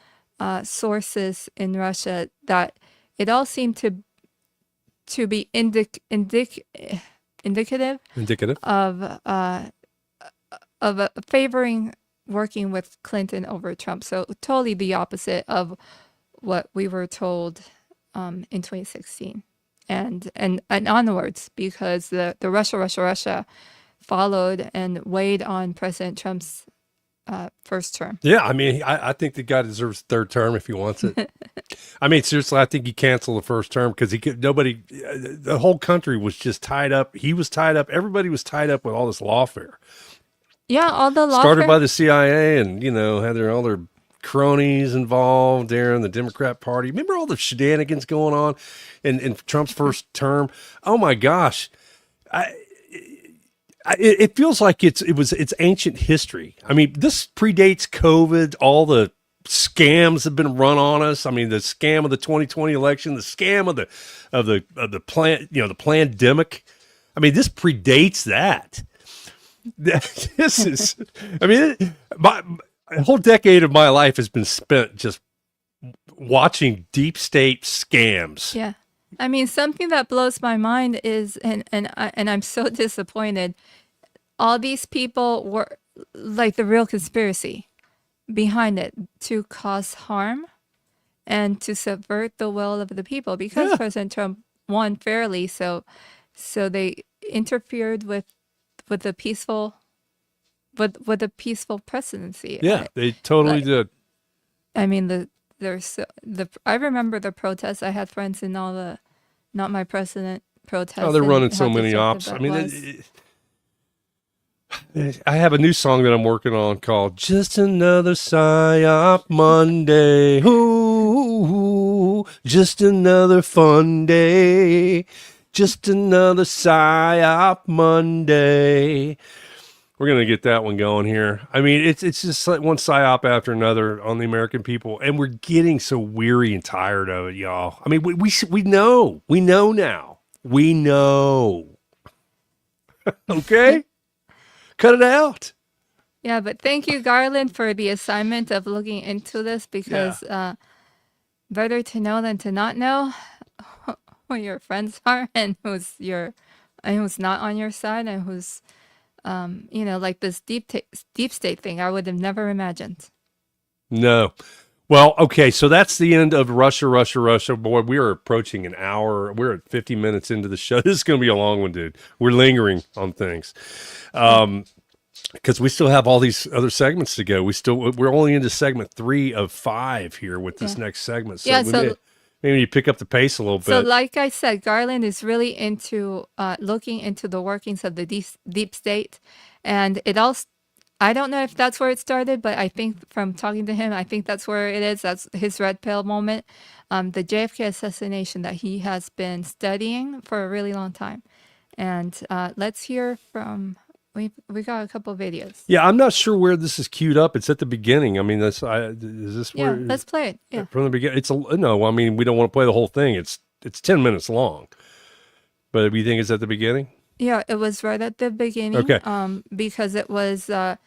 S3: sources in Russia, that it all seemed to be indicative of favoring working with Clinton over Trump. So totally the opposite of what we were told in 2016 and onwards, because the Russia followed and weighed on President Trump's first term.
S2: Yeah, I mean, I think the guy deserves a third term if he wants it. I mean, seriously, I think he canceled the first term because the whole country was just tied up. He was tied up. Everybody was tied up with all this lawfare.
S3: Yeah, all the lawfare.
S2: Started by the CIA, and had all their cronies involved there in the Democrat Party. Remember all the shenanigans going on in Trump's first term? Oh my gosh. It feels like it's ancient history. I mean, this predates COVID. All the scams have been run on us. I mean, the scam of the 2020 election, the scam of the pandemic. I mean, this predates that. This is, I mean, a whole decade of my life has been spent just watching deep state scams.
S3: Yeah. I mean, something that blows my mind is, and I'm so disappointed, all these people were like the real conspiracy behind it to cause harm and to subvert the will of the people, because President Trump won fairly. So they interfered with the peaceful presidency.
S2: Yeah, they totally did.
S3: I mean, I remember the protests. I had friends in all the Not My President protests.
S2: Oh, they're
S3: and
S2: running
S3: how
S2: so many
S3: disruptive
S2: ops. I
S3: that
S2: mean,
S3: was.
S2: I have a new song that I'm working on called Just Another PSYOP Monday. Ooh, just another fun day. Just another PSYOP Monday. We're going to get that one going here. I mean, it's just like one PSYOP after another on the American people. And we're getting so weary and tired of it, y'all. I mean, we know. We know now. We know. Okay? Cut it out.
S3: Yeah, but thank you, Garland, for the assignment of looking into this because better to know than to not know who your friends are and who's not on your side and who's like this deep state thing. I would have never imagined.
S2: No. Well, okay, so that's the end of Russia. Boy, we are approaching an hour. We're at 50 minutes into the show. This is going to be a long one, dude. We're lingering on things. Because we still have all these other segments to go. We're only into segment 3 of 5 here with this next segment. So maybe you pick up the pace a little bit.
S3: So like I said, Garland is really into looking into the workings of the deep state. And I don't know if that's where it started, but I think from talking to him, I think that's where it is. That's his red pill moment. The JFK assassination that he has been studying for a really long time. And let's hear from... We got a couple of videos.
S2: Yeah, I'm not sure where this is queued up. It's at the beginning. I mean, is this where?
S3: Yeah, let's play it. Yeah,
S2: from the beginning. No. I mean, we don't want to play the whole thing. It's 10 minutes long. But you think it's at the beginning?
S3: Yeah, it was right at the beginning.
S2: Okay.
S3: Because it was the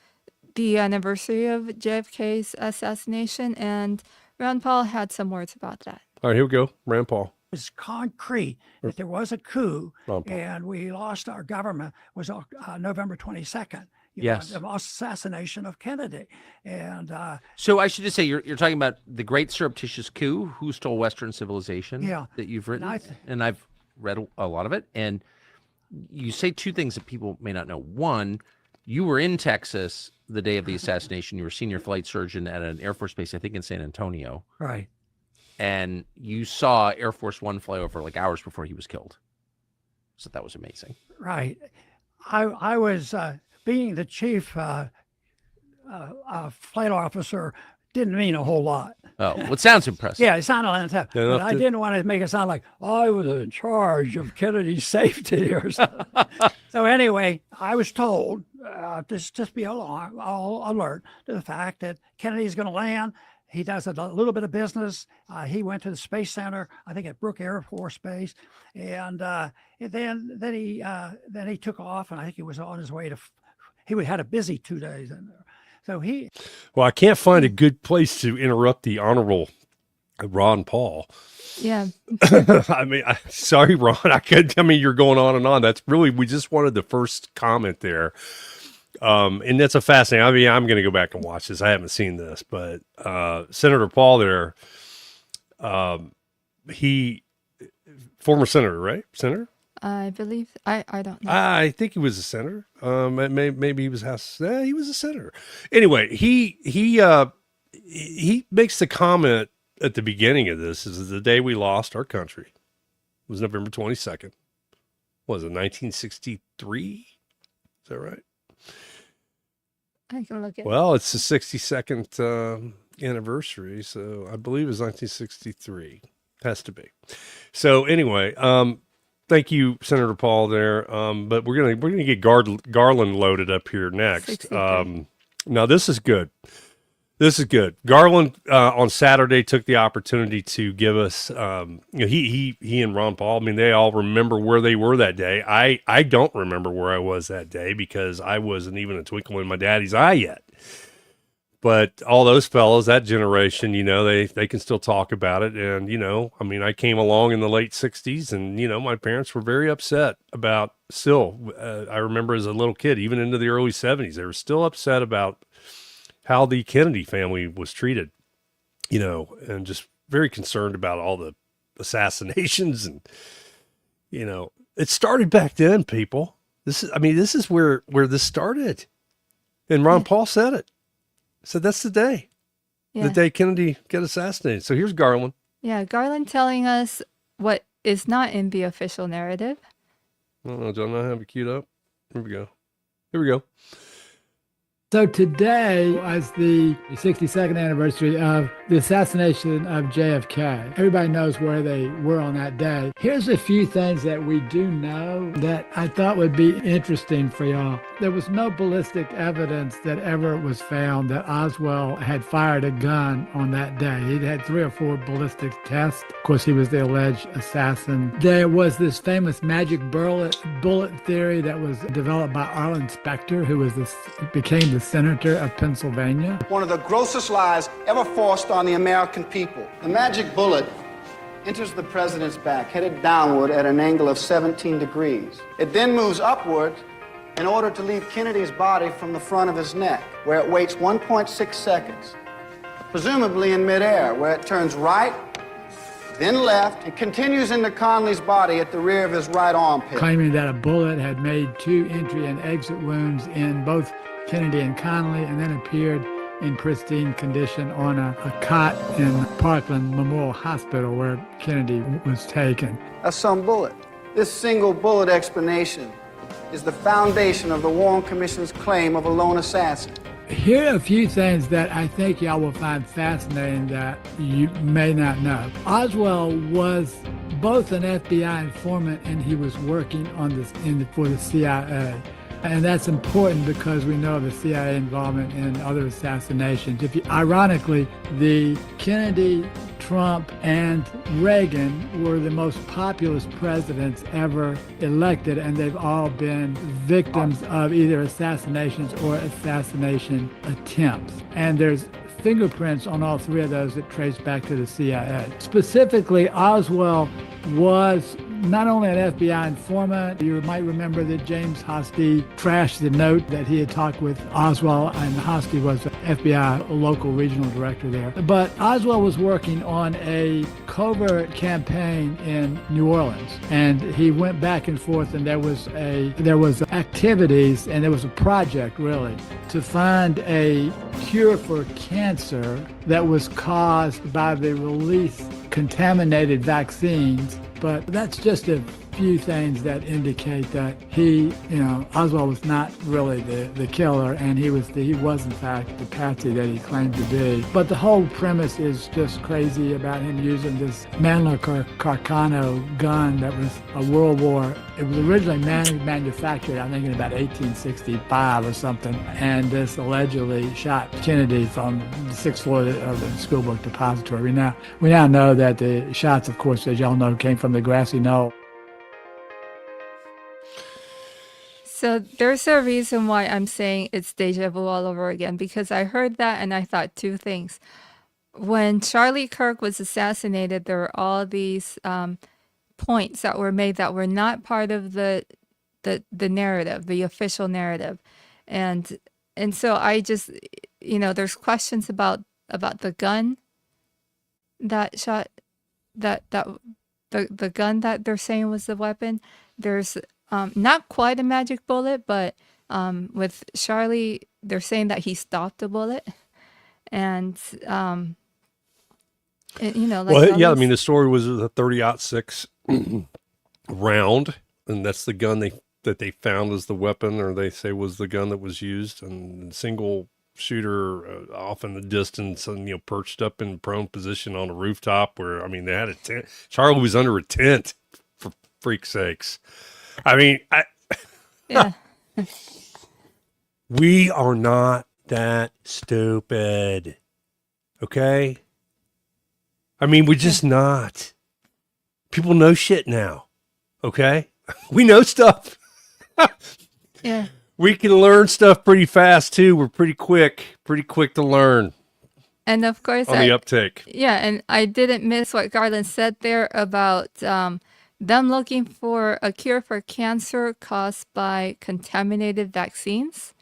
S3: anniversary of JFK's assassination, and Ron Paul had some words about that.
S2: All right, here we go. Rand Paul.
S8: Was concrete that there was a coup and we lost our government was November 22nd.
S9: Yes.
S8: The assassination of Kennedy. And
S9: so I should just say you're talking about the great surreptitious coup, Who Stole Western Civilization, that you've written. And I've read a lot of it. And you say two things that people may not know. One, you were in Texas the day of the assassination. You were senior flight surgeon at an Air Force base, I think in San Antonio.
S8: Right.
S9: And you saw Air Force One fly over like hours before he was killed. So that was amazing.
S8: Right. I was being the chief flight officer didn't mean a whole lot.
S9: Oh, well, it sounds impressive.
S8: Yeah, it sounded like but I didn't want to make it sound like I was in charge of Kennedy's safety or something. So anyway, I was told just be all alert to the fact that Kennedy's going to land. He does a little bit of business. He went to the Space Center, I think at Brooke Air Force Base, and then he took off, and I think he was on his way to. He had a busy 2 days in there, so he.
S2: Well, I can't find a good place to interrupt the Honorable Ron Paul.
S3: Yeah.
S2: I mean, sorry, Ron. I mean, you're going on and on. That's really. We just wanted the first comment there. And that's a fascinating. I mean, I'm going to go back and watch this. I haven't seen this, but Senator Paul there, he former senator, right? Senator?
S3: I believe I don't know.
S2: I think he was a senator. Maybe he was House. He was a senator. Anyway, he makes the comment at the beginning of this is the day we lost our country. It was November 22nd. What was it, 1963? Is that right?
S3: I can look at
S2: Well, it's the 62nd anniversary, so I believe it's 1963. Has to be. So anyway, thank you, Senator Paul there. But we're gonna get Garland loaded up here next. Now this is good. This is good. Garland on Saturday took the opportunity to give us. He and Ron Paul. I mean, they all remember where they were that day. I don't remember where I was that day because I wasn't even a twinkle in my daddy's eye yet. But all those fellows, that generation, they can still talk about it. And I mean, I came along in the late '60s, and my parents were very upset about. Still, I remember as a little kid, even into the early '70s, they were still upset about how the Kennedy family was treated, and just very concerned about all the assassinations. And, it started back then, people. This is where this started. And Ron Paul said it. So that's the day. the day Kennedy got assassinated. So here's Garland.
S3: Yeah, Garland telling us what is not in the official narrative.
S2: I don't know. Do I not have it queued up? Here we go.
S7: So today is the 62nd anniversary of the assassination of JFK. Everybody knows where they were on that day. Here's a few things that we do know that I thought would be interesting for y'all. There was no ballistic evidence that ever was found that Oswald had fired a gun on that day. He'd had 3 or 4 ballistic tests. Of course, he was the alleged assassin. There was this famous magic bullet theory that was developed by Arlen Specter, who was became the senator of Pennsylvania.
S10: One of the grossest lies ever forced on the American people. The magic bullet enters the president's back, headed downward at an angle of 17 degrees. It then moves upward in order to leave Kennedy's body from the front of his neck, where it waits 1.6 seconds, presumably in midair, where it turns right, then left, and continues into Connolly's body at the rear of his right armpit.
S7: Claiming that a bullet had made 2 entry and exit wounds in both Kennedy and Connolly, and then appeared in pristine condition on a cot in Parkland Memorial Hospital where Kennedy was taken.
S10: A some bullet. This single bullet explanation is the foundation of the Warren Commission's claim of a lone assassin.
S7: Here are a few things that I think y'all will find fascinating that you may not know. Oswald was both an FBI informant and he was working on this for the CIA. And that's important because we know of the CIA involvement in other assassinations. Ironically, the Kennedy, Trump, and Reagan were the most populist presidents ever elected, and they've all been victims of either assassinations or assassination attempts. And there's fingerprints on all 3 of those that trace back to the CIA. Specifically, Oswald was not only an FBI informant. You might remember that James Hosty trashed the note that he had talked with Oswald, and Hosty was the FBI local regional director there. But Oswald was working on a covert campaign in New Orleans, and he went back and forth, and there was activities, and there was a project really to find a cure for cancer that was caused by the release of contaminated vaccines. But that's just a few things that indicate that Oswald was not really the killer, and he was in fact the patsy that he claimed to be. But the whole premise is just crazy about him using this Mandler Carcano gun that was a World War. It was originally manufactured, I think, in about 1865 or something, and this allegedly shot Kennedy from the 6th floor of the school book depository. We now know that the shots, of course, as y'all know, came from the grassy knoll.
S3: So there's a reason why I'm saying it's deja vu all over again, because I heard that and I thought 2 things. When Charlie Kirk was assassinated, there were all these points that were made that were not part of the narrative, the official narrative. And so I just, there's questions about the gun that shot, the gun that they're saying was the weapon. There's not quite a magic bullet, but with Charlie, they're saying that he stopped the bullet. And,
S2: I mean, the story was a 30-06 round, and that's the gun that they found as the weapon, or they say was the gun that was used, and single shooter off in the distance, and perched up in prone position on a rooftop where, I mean, they had a tent. Charlie was under a tent, for freak's sakes. I mean,
S3: yeah.
S2: We are not that stupid, okay? I mean, we're just not. People know shit now, okay? We know stuff.
S3: Yeah.
S2: We can learn stuff pretty fast, too. We're pretty quick to learn.
S3: And of course,
S2: on the uptake.
S3: Yeah, and I didn't miss what Garland said there about them looking for a cure for cancer caused by contaminated vaccines.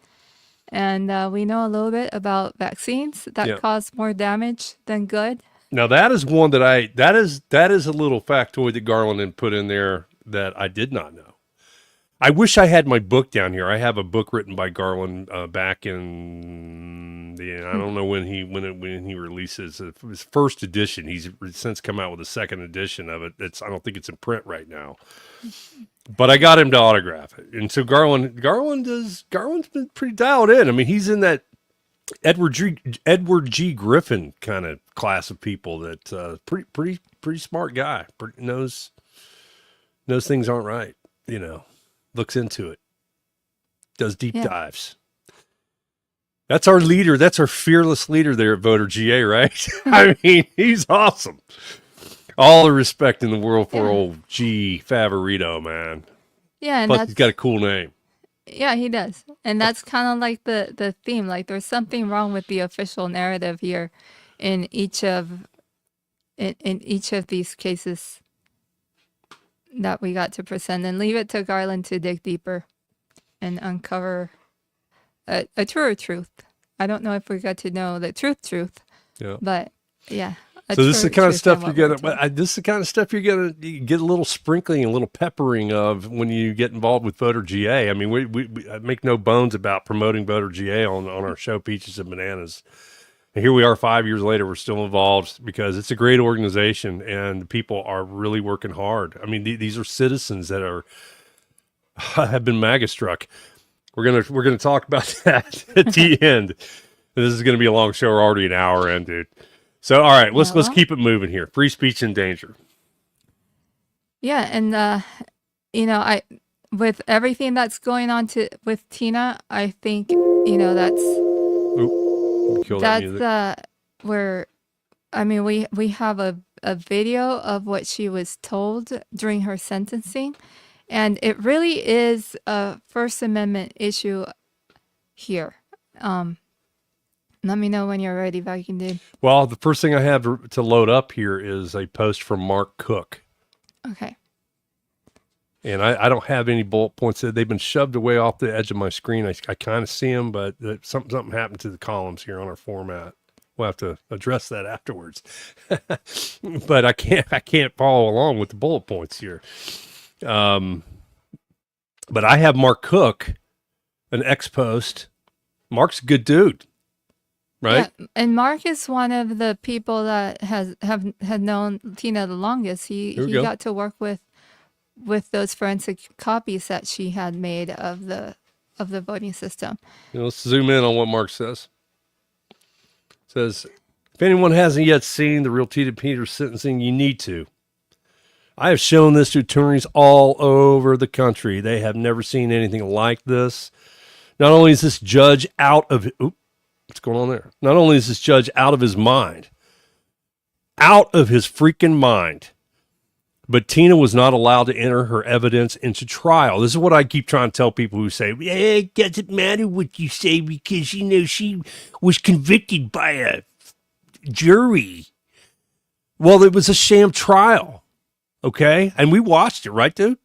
S3: And we know a little bit about vaccines that cause more damage than good.
S2: Now that is one that is a little factoid that Garland had put in there that I did not know. I wish I had my book down here. I have a book written by Garland back in I don't know when he releases his first edition. He's since come out with a second edition of it. I don't think it's in print right now. But I got him to autograph it. And so Garland's been pretty dialed in. I mean, he's in that Edward G. Griffin kind of class of people that pretty smart guy. Knows things aren't right, looks into it, does deep dives. That's our leader. That's our fearless leader there at Voter GA, right? I mean, he's awesome. All the respect in the world for old G. Favorito, man.
S3: Yeah, and
S2: plus he's got a cool name.
S3: Yeah, he does. And that's kind of like the theme. Like there's something wrong with the official narrative here in each of these cases that we got to present, and leave it to Garland to dig deeper and uncover a truer truth. I don't know if we got to know the truth. Yeah. But yeah.
S2: So this is the kind of stuff you're gonna get a little sprinkling, a little peppering of when you get involved with Voter GA. I mean, we make no bones about promoting Voter GA on our show, Peaches and Bananas. And here we are 5 years later, we're still involved because it's a great organization and people are really working hard. I mean, these are citizens that have been MAGA struck. We're gonna talk about that at the end. This is gonna be a long show. We're already an hour in, dude. So, all right, let's keep it moving here. Free speech in danger.
S3: Yeah, and I with everything that's going on with Tina, I think that's where we have a video of what she was told during her sentencing, and it really is a First Amendment issue here. Let me know when you're ready, Viking Dude.
S2: Well, the first thing I have to load up here is a post from Mark Cook.
S3: Okay.
S2: And I don't have any bullet points. They've been shoved away off the edge of my screen. I kind of see them, but something happened to the columns here on our format. We'll have to address that afterwards. But I can't follow along with the bullet points here. But I have Mark Cook, an ex-post. Mark's a good dude. Right.
S3: Yeah, and Mark is one of the people that had known Tina the longest. He got to work with those forensic copies that she had made of the voting system.
S2: Let's zoom in on what Mark says. It says, if anyone hasn't yet seen the real Tina Peters sentencing, you need to. I have shown this to attorneys all over the country. They have never seen anything like this. Not only is this judge out of what's going on there? Not only is this judge out of his freaking mind, but Tina was not allowed to enter her evidence into trial. This is what I keep trying to tell people who say, it doesn't matter what you say because, she was convicted by a jury. Well, it was a sham trial, okay? And we watched it, right, dude?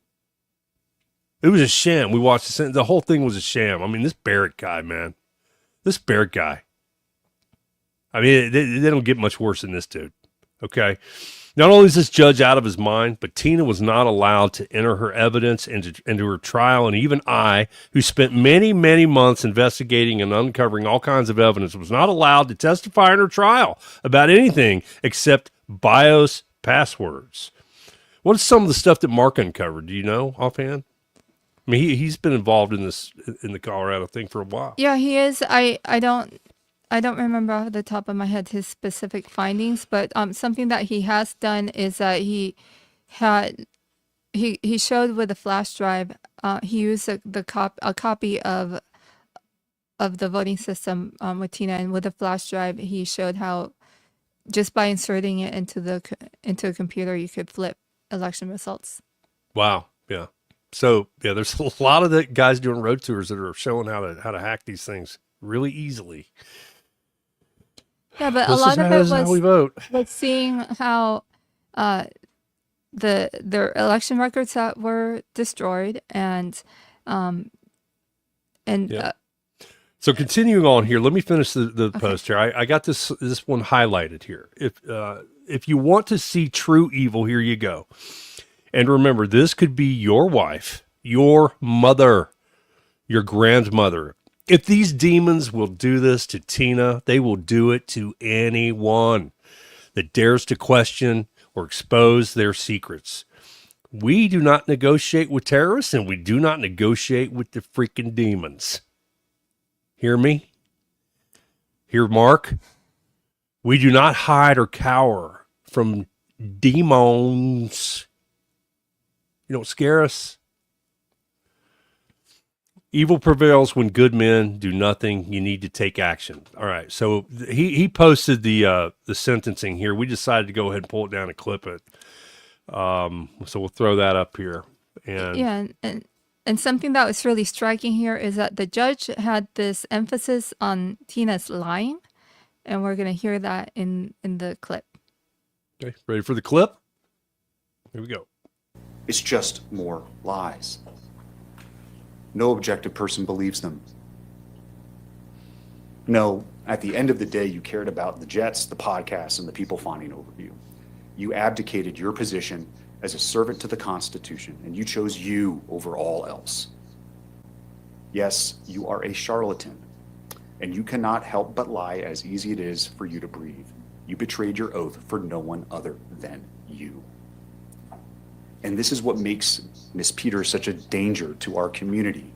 S2: It was a sham. We watched the whole thing was a sham. I mean, this Barrett guy, man. This Barrett guy. I mean, they don't get much worse than this dude. Okay. Not only is this judge out of his mind, but Tina was not allowed to enter her evidence into her trial. And even I, who spent many, many months investigating and uncovering all kinds of evidence, was not allowed to testify in her trial about anything except BIOS passwords. What is some of the stuff that Mark uncovered? Do you know offhand? I mean, he's been involved in the Colorado thing for a while.
S3: Yeah, he is. I don't remember off the top of my head his specific findings, but something that he has done is that he showed with a flash drive. He used a copy of the voting system with Tina, and with a flash drive, he showed how just by inserting it into a computer, you could flip election results.
S2: Wow. Yeah. So yeah, there's a lot of the guys doing road tours that are showing how to hack these things really easily.
S3: Yeah, but a lot of it was seeing how their election records that were destroyed and.
S2: So continuing on here, let me finish the post here. I got this one highlighted here. If you want to see true evil, here you go. And remember, this could be your wife, your mother, your grandmother. If these demons will do this to Tina, they will do it to anyone that dares to question or expose their secrets. We do not negotiate with terrorists, and we do not negotiate with the freaking demons. Hear me? Hear Mark? We do not hide or cower from demons. You don't scare us. Evil prevails when good men do nothing. You need to take action. All right. So he posted the sentencing here. We decided to go ahead and pull it down and clip it. So we'll throw that up here. And
S3: yeah, and something that was really striking here is that the judge had this emphasis on Tina's lying, and we're going to hear that in the clip.
S2: Okay, ready for the clip? Here we go.
S11: It's just more lies. No objective person believes them. No, at the end of the day, you cared about the jets, the podcasts, and the people fawning over you. You abdicated your position as a servant to the Constitution, and you chose you over all else. Yes, you are a charlatan, and you cannot help but lie as easy it is for you to breathe. You betrayed your oath for no one other than you. And this is what makes Miss Peters such a danger to our community.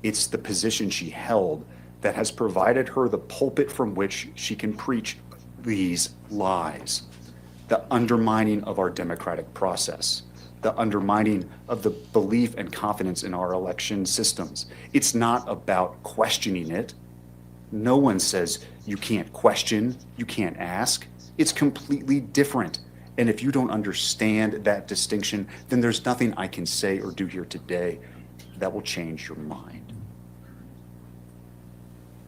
S11: It's the position she held that has provided her the pulpit from which she can preach these lies. The undermining of our democratic process, the undermining of the belief and confidence in our election systems. It's not about questioning it. No one says you can't question, you can't ask. It's completely different. And if you don't understand that distinction, then there's nothing I can say or do here today that will change your mind.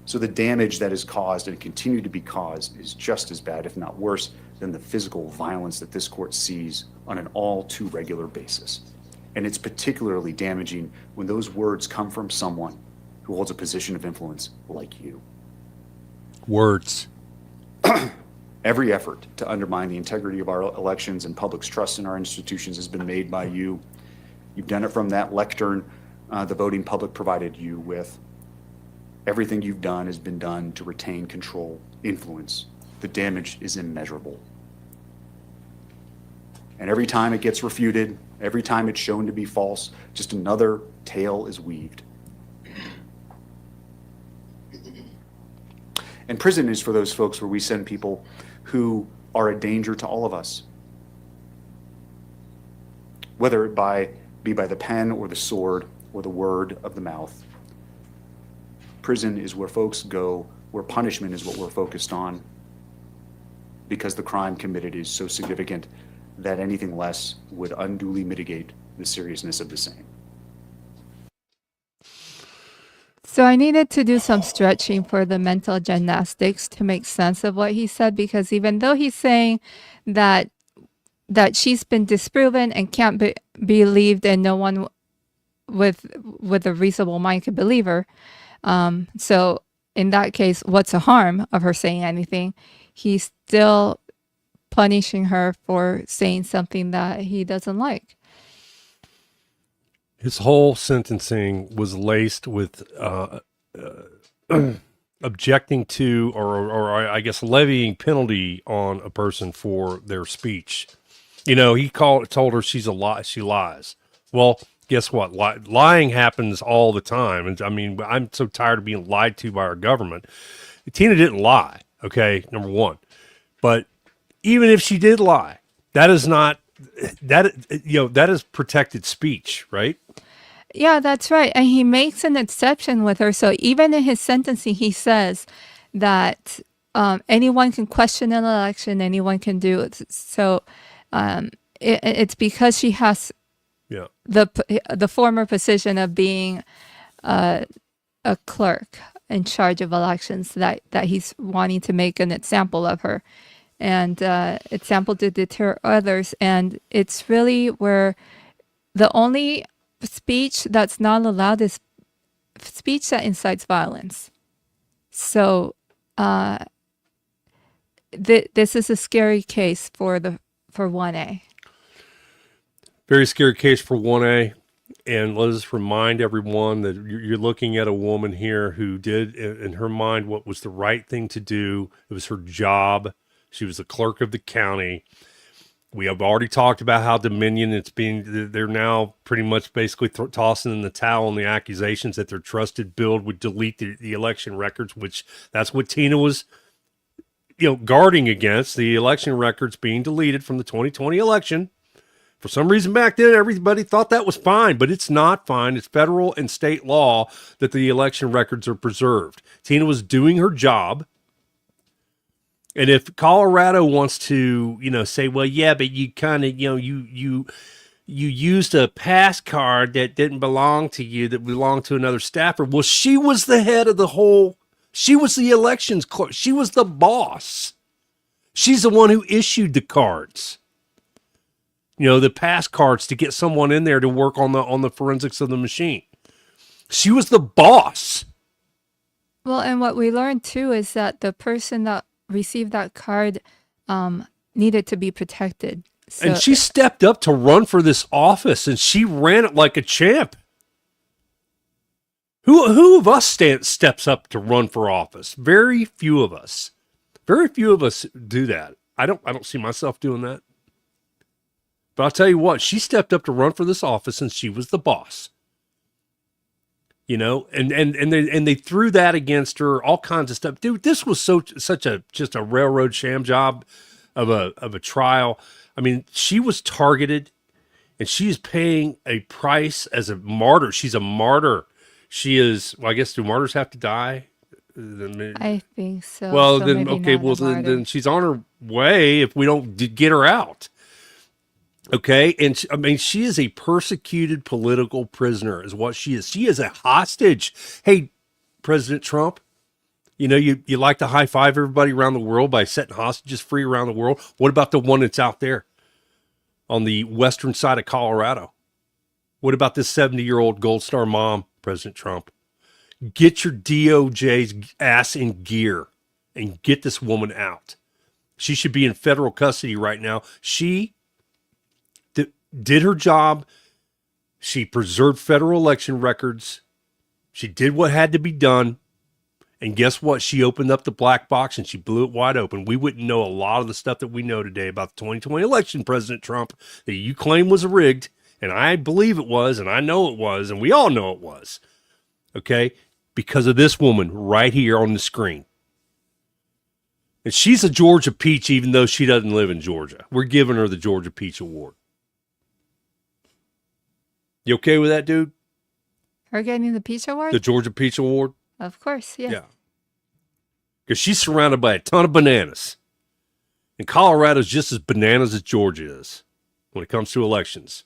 S11: So the damage that is caused and continue to be caused is just as bad, if not worse, than the physical violence that this court sees on an all too regular basis. And it's particularly damaging when those words come from someone who holds a position of influence like you.
S2: Words.
S11: Every effort to undermine the integrity of our elections and public's trust in our institutions has been made by you. You've done it from that lectern the voting public provided you with. Everything you've done has been done to retain control, influence. The damage is immeasurable. And every time it gets refuted, every time it's shown to be false, just another tale is weaved. And prison is for those folks where we send people who are a danger to all of us. Whether it be by the pen or the sword or the word of the mouth. Prison is where folks go, where punishment is what we're focused on, because the crime committed is so significant that anything less would unduly mitigate the seriousness of the same.
S3: So I needed to do some stretching for the mental gymnastics to make sense of what he said, because even though he's saying that she's been disproven and can't be believed, and no one with a reasonable mind could believe her, so in that case, what's the harm of her saying anything? He's still punishing her for saying something that he doesn't like.
S2: His whole sentencing was laced with objecting to, or I guess levying penalty on a person for their speech. You know, he told her she's a lie. She lies. Well, guess what? Lying happens all the time. And I mean, I'm so tired of being lied to by our government. Tina didn't lie. Okay. Number one, but even if she did lie, that is not, that is protected speech, right?
S3: Yeah, that's right. And he makes an exception with her. So even in his sentencing, he says that anyone can question an election, anyone can do it. So it's because she has the former position of being a clerk in charge of elections that he's wanting to make an example of her, and example to deter others. And it's really where the only speech that's not allowed is speech that incites violence. So this is a scary case for 1A.
S2: Very scary case for 1A. And let us remind everyone that you're looking at a woman here who did, in her mind, what was the right thing to do. It was her job. She was the clerk of the county. We have already talked about how Dominion, they're now pretty much basically tossing in the towel on the accusations that their trusted build would delete the election records, which that's what Tina was, guarding against, the election records being deleted from the 2020 election. For some reason back then, everybody thought that was fine, but it's not fine. It's federal and state law that the election records are preserved. Tina was doing her job. And if Colorado wants to, say, well, yeah, but you kind of, you used a pass card that didn't belong to you, that belonged to another staffer. Well, she was the head of she was the elections clerk. She was the boss. She's the one who issued the cards. The pass cards to get someone in there to work on the forensics of the machine. She was the boss.
S3: Well, and what we learned too is that the person that received that card needed to be protected. So,
S2: and she stepped up to run for this office, and she ran it like a champ. Who of us steps up to run for office? Very few of us. Very few of us do that. I don't see myself doing that. But I'll tell you what, she stepped up to run for this office, and she was the boss. And they threw that against her, all kinds of stuff. Dude, this was just a railroad sham job of a trial. I mean, she was targeted, and she is paying a price as a martyr. She's a martyr. She is. Well, I guess, do martyrs have to die?
S3: I think so.
S2: Well,
S3: so
S2: then okay. Well, then she's on her way if we don't get her out. Okay, and she is a persecuted political prisoner, is what she is. She is a hostage. Hey, President Trump, you like to high five everybody around the world by setting hostages free around the world. What about the one that's out there on the western side of Colorado? What about this 70-year-old Gold Star mom, President Trump? Get your DOJ's ass in gear and get this woman out. She should be in federal custody right now. She did her job. She preserved federal election records. She did what had to be done. And guess what? She opened up the black box and she blew it wide open. We wouldn't know a lot of the stuff that we know today about the 2020 election, President Trump, that you claim was rigged. And I believe it was, and I know it was, and we all know it was. Okay? Because of this woman right here on the screen. And she's a Georgia Peach, even though she doesn't live in Georgia. We're giving her the Georgia Peach Award. You okay with that, dude?
S3: Her getting the Peach Award?
S2: The Georgia Peach Award?
S3: Of course, yeah.
S2: Yeah. Because she's surrounded by a ton of bananas. And Colorado's just as bananas as Georgia is when it comes to elections.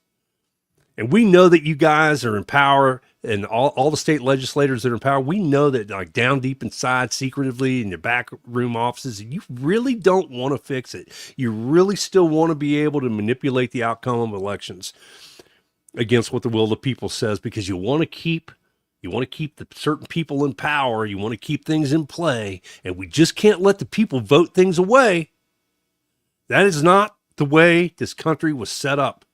S2: And we know that you guys are in power, and all the state legislators that are in power, we know that, like, down deep inside, secretively in your back room offices, you really don't want to fix it. You really still want to be able to manipulate the outcome of elections against what the will of the people says, because you want to keep the certain people in power. You want to keep things in play, and we just can't let the people vote things away. That is not the way this country was set up.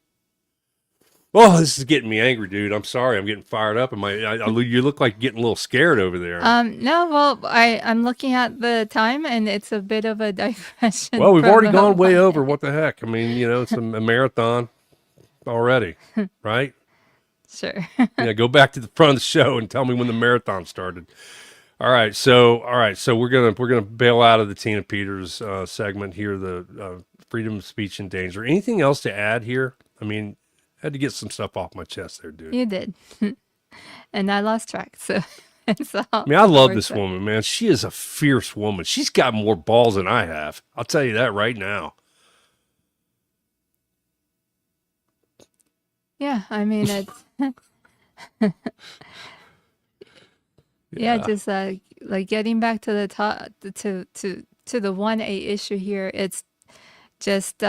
S2: Oh, this is getting me angry, dude. I'm sorry. I'm getting fired up. You look like you're getting a little scared over there.
S3: No, well, I'm looking at the time, and it's a bit of a digression.
S2: Well, we've already gone way over. What the heck? I mean, it's a marathon already, right?
S3: Sure.
S2: Yeah, go back to the front of the show and tell me when the marathon started. All right, so we're gonna bail out of the Tina Peters segment here, the freedom of speech in danger. Anything else to add here? I mean, I had to get some stuff off my chest there, dude.
S3: You did, and I lost track. So it's all.
S2: I mean, I love this woman, man. She is a fierce woman. She's got more balls than I have. I'll tell you that right now.
S3: Yeah, I mean it's. Yeah, just like getting back to the top to the 1A issue here. It's just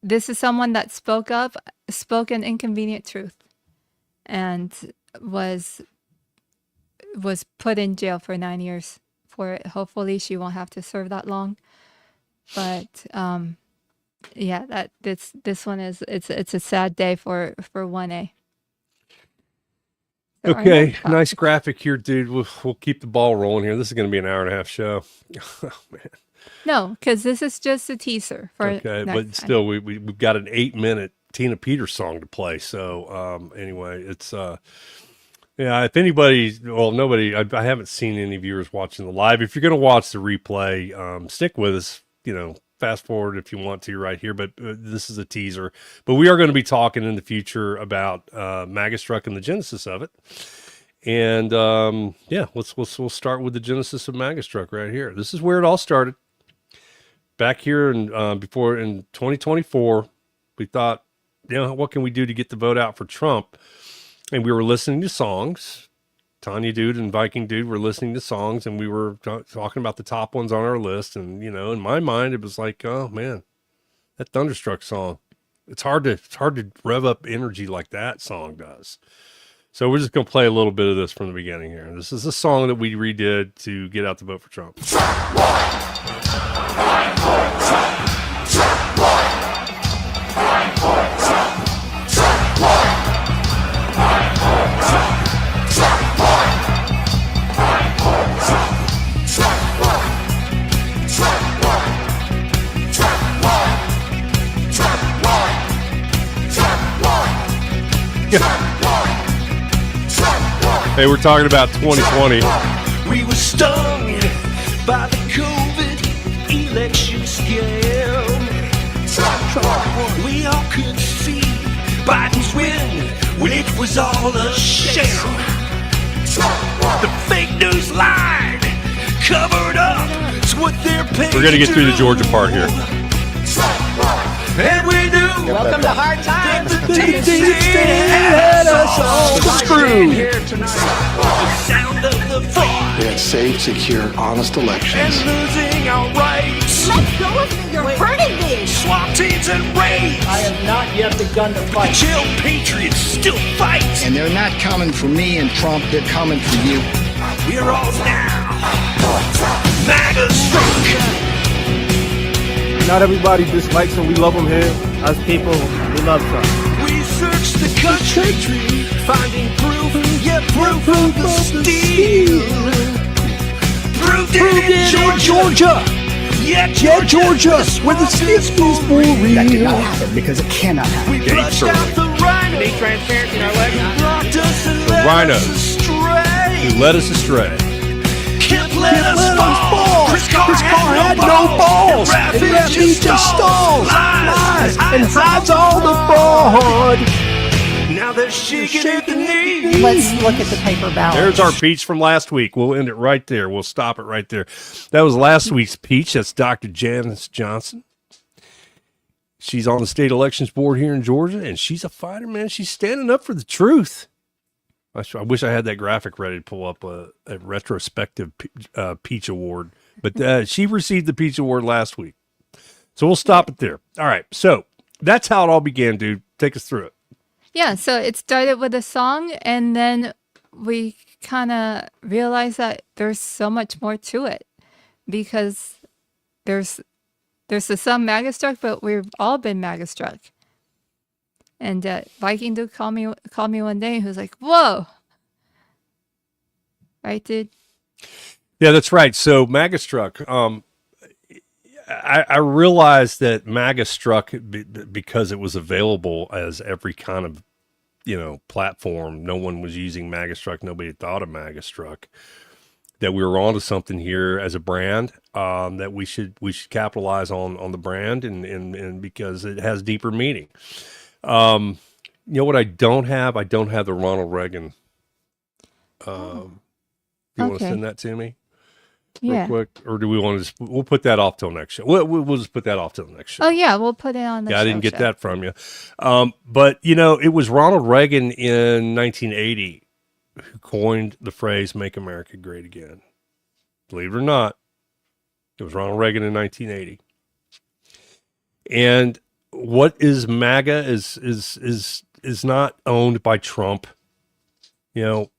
S3: this is someone that spoke an inconvenient truth, and was put in jail for 9 years for it. Hopefully she won't have to serve that long, but Yeah, that this one is it's a sad day for 1A. So
S2: Okay, nice graphic here, dude. We'll keep the ball rolling here. This is going to be an hour and a half show. Oh, man.
S3: No, because this is just a teaser for
S2: Okay,
S3: next
S2: but
S3: time.
S2: still, we've got an 8-minute Tina Peters song to play. So anyway, it's yeah. If anybody, well, nobody. I haven't seen any viewers watching the live. If you're going to watch the replay, stick with us. Fast forward if you want to right here, but this is a teaser. But we are going to be talking in the future about Magastruck and the genesis of it. And yeah, we'll start with the genesis of Magastruck right here. This is where it all started. Back here in 2024, we thought, what can we do to get the vote out for Trump? And we were listening to songs. Tanya Dude and Viking Dude were listening to songs, and we were talking about the top ones on our list. And in my mind, it was like, oh man, that Thunderstruck song. It's hard to rev up energy like that song does. So we're just gonna play a little bit of this from the beginning here. This is a song that we redid to get out the vote for Trump. Hey, we're talking about 2020.
S4: We were stung by the COVID election scam. We all could see Biden's win when it was all a sham. The fake news line covered up. It's what they're paying.
S2: We're gonna get through the Georgia part here.
S4: And we knew.
S12: Welcome to hard times.
S4: The deep state had us all screwed. The sound of the fraud.
S13: We had safe, secure, honest elections.
S4: And losing our rights.
S12: Let go of me, you're hurting me.
S4: Swamp teams and raids.
S12: I have not yet begun to fight.
S4: The jail patriots still fight.
S13: And they're not coming for me and Trump, they're coming for you.
S4: We're all now Magastruck.
S14: Not everybody dislikes him. We love him here. Us people, we love Trump.
S4: We search the country, finding proof, proof of the steal. Proved it in Georgia. Yeah, Georgia, where the steel's for real.
S13: That did not happen because it cannot happen.
S4: We flushed out the rhino.
S12: Be transparent in our election.
S4: Blocked us and
S2: The
S4: led
S2: rhinos
S4: us astray.
S2: who led us astray.
S4: Can't let us fall. Chris Carr had no balls. And Rafi just stalls, lies, and hides all the fraud. Now they're shaking at the knees.
S12: Let's look at the paper ballot.
S2: There's our peach from last week. We'll end it right there. We'll stop it right there. That was last week's peach. That's Dr. Janice Johnson. She's on the state elections board here in Georgia, and she's a fighter, man. She's standing up for the truth. I wish I had that graphic ready to pull up a retrospective Peach Award, but she received the Peach Award last week. So we'll stop it there. All right. So that's how it all began, dude. Take us through it.
S3: Yeah, so it started with a song, and then we kind of realized that there's so much more to it because there's the song Magastruck, but we've all been Magastruck. And Viking Dude called me one day. He was like, "Whoa!" Right, dude?
S2: Yeah, that's right. So Magastruck, I realized that Magastruck, because it was available as every kind of, platform. No one was using Magastruck. Nobody had thought of Magastruck. That we were onto something here as a brand. That we should capitalize on the brand and because it has deeper meaning. You know what I don't have? I don't have the Ronald Reagan. You want to send that to me? Real quick, or do we want to we'll put that off till next show. We'll just put that off till the next show.
S3: Oh yeah, we'll put it on the show.
S2: I didn't get that from you. But it was Ronald Reagan in 1980 who coined the phrase "Make America Great Again." Believe it or not, it was Ronald Reagan in 1980. And what is MAGA is not owned by Trump. You know,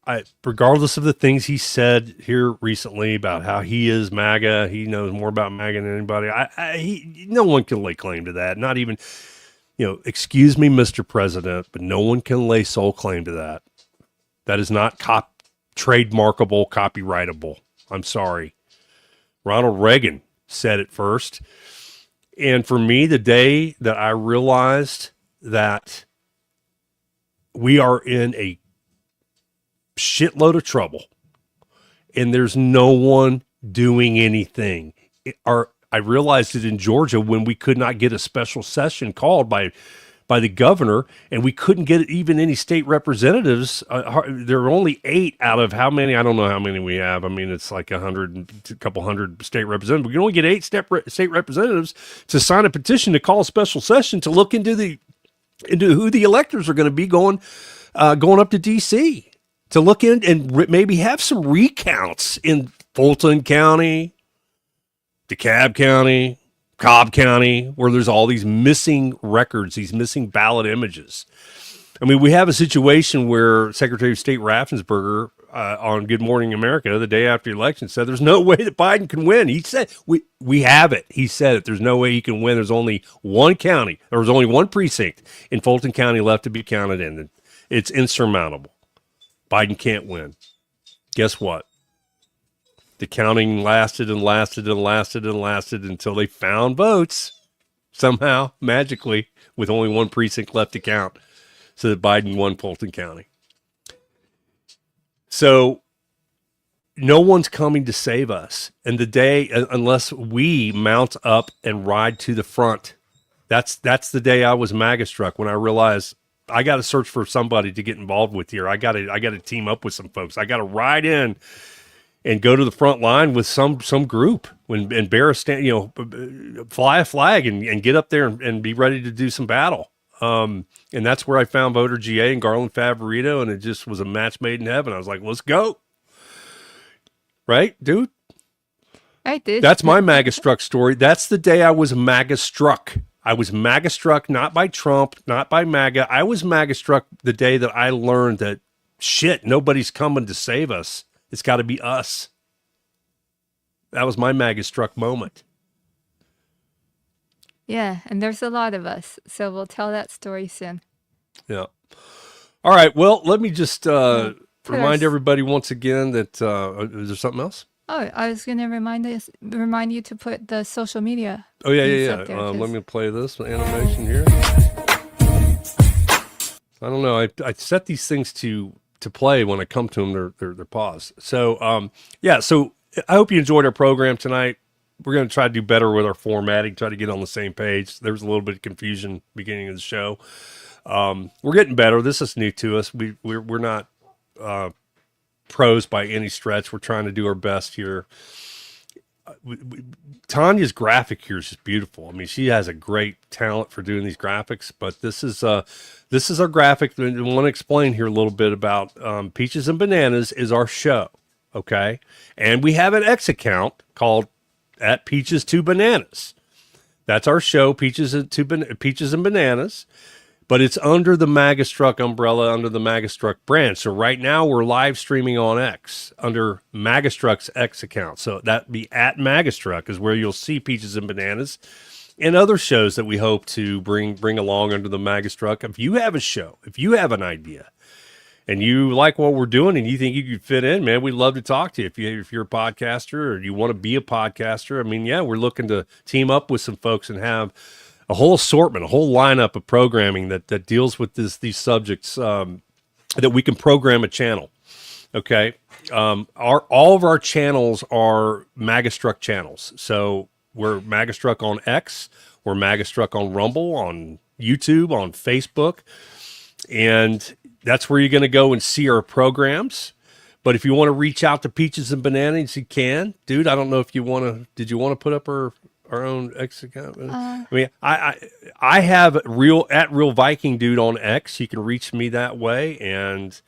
S2: regardless of the things he said here recently about how he is MAGA, he knows more about MAGA than anybody. No one can lay claim to that. Not even, excuse me, Mr. President, but no one can lay sole claim to that. That is not trademarkable, copyrightable. I'm sorry. Ronald Reagan said it first. And for me, the day that I realized that we are in a shitload of trouble and there's no one doing anything. I realized it in Georgia when we could not get a special session called by the governor, and we couldn't get even any state representatives. There are only 8 out of how many? I don't know how many we have. I mean, it's like a couple hundred state representatives. We can only get 8 state representatives to sign a petition to call a special session to look into who the electors are going to be going up to D.C. to look in and maybe have some recounts in Fulton County, DeKalb County, Cobb County, where there's all these missing records, these missing ballot images. I mean, we have a situation where Secretary of State Raffensperger on Good Morning America the day after the election said there's no way that Biden can win. He said, we have it. He said it. There's no way he can win. There's only one county. There was only one precinct in Fulton County left to be counted in. It's insurmountable. Biden can't win. Guess what? The counting lasted and lasted and lasted and lasted until they found votes somehow, magically, with only one precinct left to count, so that Biden won Fulton County. So no one's coming to save us. And the day, unless we mount up and ride to the front, that's the day I was MAGA struck, when I realized I got to search for somebody to get involved with here. I got to team up with some folks. I got to ride in and go to the front line with some group and bear a stand, fly a flag and get up there and be ready to do some battle. And that's where I found Voter GA and Garland Favorito, and it just was a match made in heaven. I was like, let's go. Right, dude?
S3: I did.
S2: That's my MAGA struck story. That's the day I was MAGA struck. I was MAGA struck, not by Trump, not by MAGA. I was MAGA struck the day that I learned that, shit, nobody's coming to save us. It's got to be us. That was my MAGA struck moment.
S3: Yeah, and there's a lot of us, so we'll tell that story soon.
S2: Yeah. All right, well, let me just remind everybody once again that, is there something else?
S3: Oh, I was going to remind you to put the social media.
S2: Oh, yeah. Let me play this animation here. I don't know. I set these things to play when I come to them. They're paused. So, so I hope you enjoyed our program tonight. We're going to try to do better with our formatting, try to get on the same page. There was a little bit of confusion beginning of the show. We're getting better. This is new to us. We're not pros by any stretch. We're trying to do our best here. Tanya's graphic here is just beautiful. I mean, she has a great talent for doing these graphics, but this is our graphic. I want to explain here a little bit about Peaches and Bananas is our show, okay? And we have an X account called at Peaches to Bananas. That's our show, Peaches and Bananas. But it's under the MAGA Struck umbrella, under the MAGA Struck brand. So right now we're live streaming on X under MAGA Struck's X account. So that'd be at MAGA Struck is where you'll see Peaches and Bananas and other shows that we hope to bring along under the MAGA Struck. If you have a show, if you have an idea, and you like what we're doing and you think you could fit in, man, we'd love to talk to you. If you're a podcaster or you want to be a podcaster, I mean, yeah, we're looking to team up with some folks and have a whole assortment, a whole lineup of programming that deals with these subjects, that we can program a channel. Okay. All of our channels are MAGA Struck channels. So we're MAGA Struck on X, we're MAGA Struck on Rumble, on YouTube, on Facebook. And that's where you're going to go and see our programs. But if you want to reach out to Peaches and Bananas, you can. Dude, I don't know if did you want to put up our own X account? I mean, I have at Real Viking Dude on X. You can reach me that way. And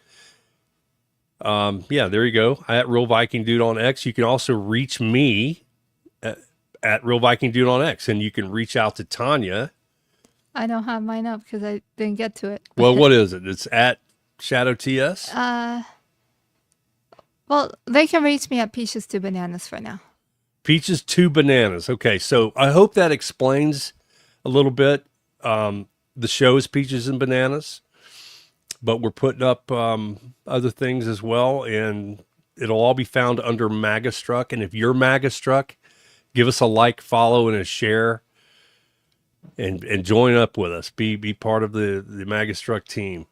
S2: there you go. At Real Viking Dude on X. You can also reach me at Real Viking Dude on X. And you can reach out to Tanya.
S3: I don't have mine up because I didn't get to it.
S2: Well, what is it? It's at Shadow TS?
S3: Well, they can reach me at Peaches to Bananas for now.
S2: Peaches to Bananas. Okay, so I hope that explains a little bit. The show is Peaches and Bananas, but we're putting up other things as well, and it'll all be found under Magastruck. And if you're Magastruck, give us a like, follow, and a share, and join up with us. Be part of the Magastruck team.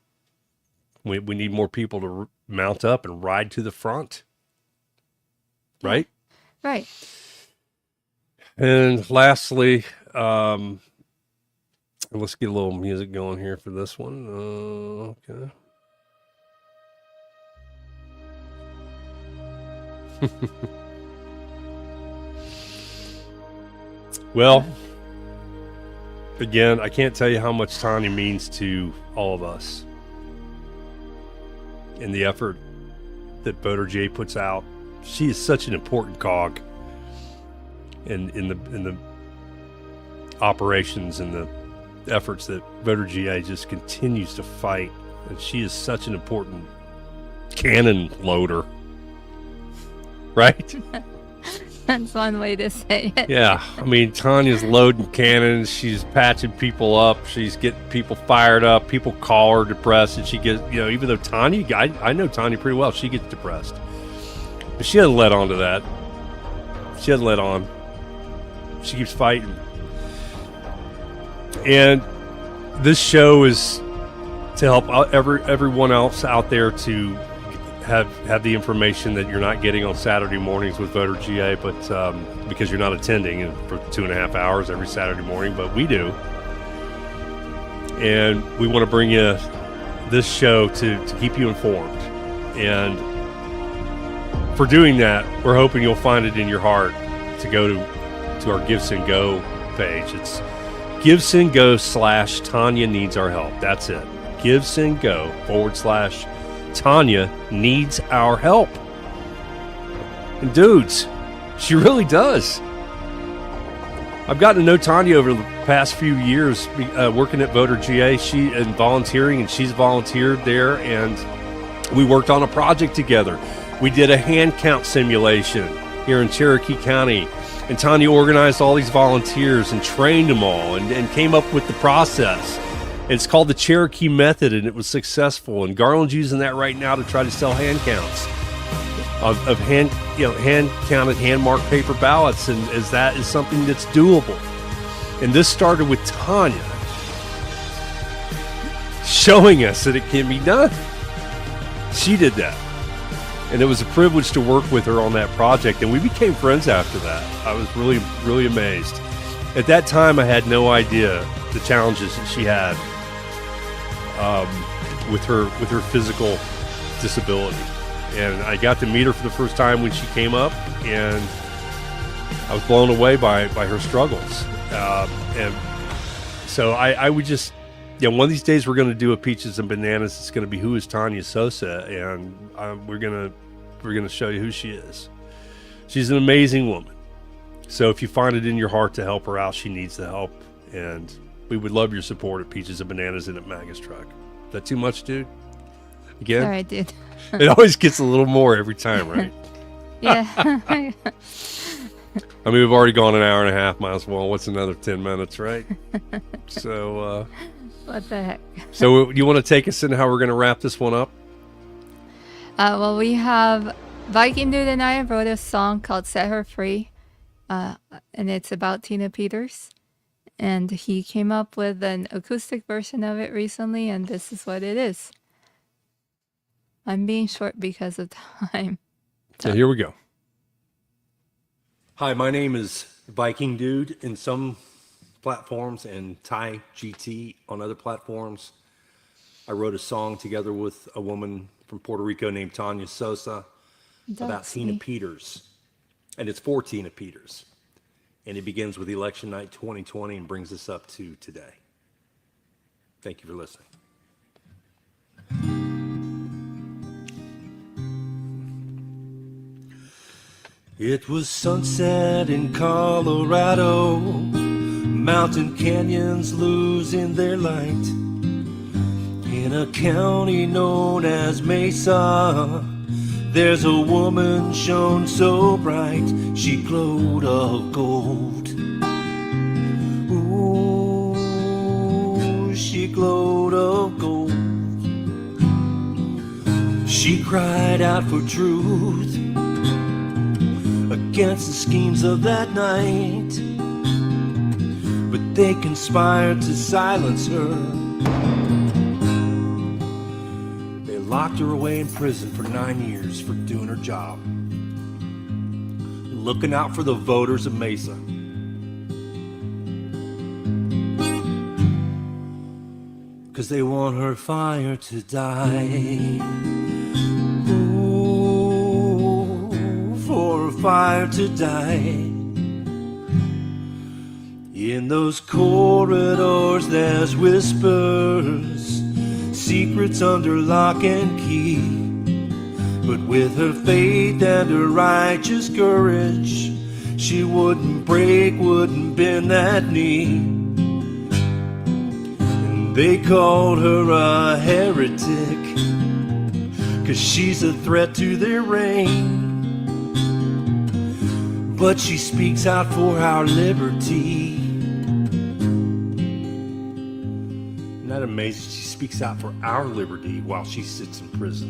S2: We need more people to mount up and ride to the front. Right?
S3: Right.
S2: And lastly, let's get a little music going here for this one. Okay. Well, again, I can't tell you how much Tanya means to all of us. And the effort that Voter GA puts out. She is such an important cog in the operations and the efforts that Voter GA just continues to fight. And she is such an important cannon loader. Right?
S3: That's one way to say it.
S2: Yeah. I mean, Tanya's loading cannons. She's patching people up. She's getting people fired up. People call her depressed. And she gets, even though Tanya, I know Tanya pretty well, she gets depressed. But she doesn't let on to that. She doesn't let on. She keeps fighting. And this show is to help everyone else out there to have the information that you're not getting on Saturday mornings with Voter GA, but because you're not attending for 2.5 hours every Saturday morning, but we do. And we want to bring you this show to keep you informed. And for doing that, we're hoping you'll find it in your heart to go to our Give Send Go page. It's GiveSendGo/Tanya needs our help. That's it. GiveSendGo/ Tanya needs our help. And dudes, she really does. I've gotten to know Tanya over the past few years working at Voter GA and volunteering, and she's volunteered there, and we worked on a project together. We did a hand count simulation here in Cherokee County, and Tanya organized all these volunteers and trained them all and came up with the process. It's called the Cherokee Method, and it was successful. And Garland's using that right now to try to sell hand counts of hand counted, hand marked paper ballots, and as that is something that's doable. And this started with Tanya showing us that it can be done. She did that, and it was a privilege to work with her on that project. And we became friends after that. I was really, really amazed. At that time, I had no idea the challenges that she had with her physical disability, and I got to meet her for the first time when she came up, and I was blown away by her struggles. And so I would just, one of these days we're going to do a Peaches and Bananas. It's going to be Who is Tanya Sosa, and we're gonna show you who she is. She's an amazing woman. So if you find it in your heart to help her out, she needs the help, and we would love your support at Peaches and Bananas and at Magastruck. Is that too much, dude? Again?
S3: Sorry, dude.
S2: It always gets a little more every time, right?
S3: Yeah.
S2: I mean, we've already gone an hour and a half. Might as well. What's another 10 minutes, right? So,
S3: what the heck?
S2: So you want to take us in how we're going to wrap this one up?
S3: Well, we have Viking Dude and I wrote a song called Set Her Free, and it's about Tina Peters. And he came up with an acoustic version of it recently, and this is what it is. I'm being short because of time.
S2: So here we go. Hi, my name is Viking Dude in some platforms and Thai GT on other platforms. I wrote a song together with a woman from Puerto Rico named Tanya Sosa about Tina Peters. And it's for Tina Peters. And it begins with election night 2020 and brings us up to today. Thank you for listening. It was sunset in Colorado, mountain canyons losing their light. In a county known as Mesa,
S4: There's a woman shone so bright, she glowed of gold. Ooh, she glowed of gold. She cried out for truth against the schemes of that night, but they conspired to silence her. They locked her away in prison for 9 years for doing her job, looking out for the voters of Mesa. Cause they want her fire to die. Ooh, for a fire to die. In those corridors there's whispers, secrets under lock and key. But with her faith and her righteous courage, she wouldn't break, wouldn't bend that knee. And they called her a heretic, 'cause she's a threat to their reign. But she speaks out for our liberty. Isn't that amazing? She speaks out for our liberty while she sits in prison.